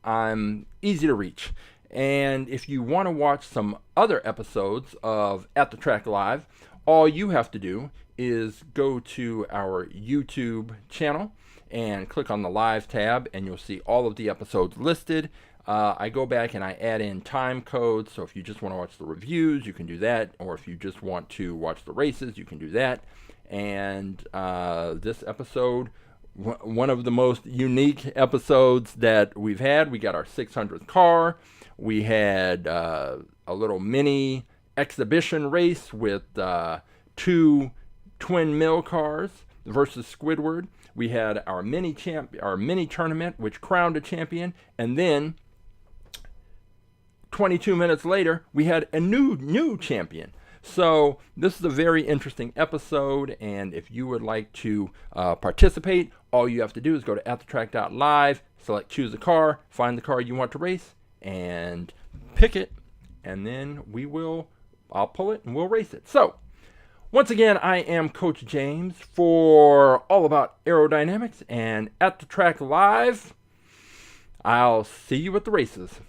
I'm easy to reach. And if you want to watch some other episodes of At the Track Live, all you have to do is go to our YouTube channel and click on the live tab, and you'll see all of the episodes listed. I go back and I add in time codes, so if you just want to watch the reviews, you can do that, or if you just want to watch the races, you can do that. And this episode, one of the most unique episodes that we've had, we got our 600th car. We had a little mini exhibition race with 2 twin mill cars versus Squidward. We had our mini tournament, which crowned a champion, and then 22 minutes later, we had a new champion. So this is a very interesting episode, and if you would like to participate, all you have to do is go to AtTheTrack.live, select choose a car, find the car you want to race, and pick it, and then I'll pull it and we'll race it. So once again, I am Coach James for All About Aerodynamics and At the Track Live. I'll see you at the races.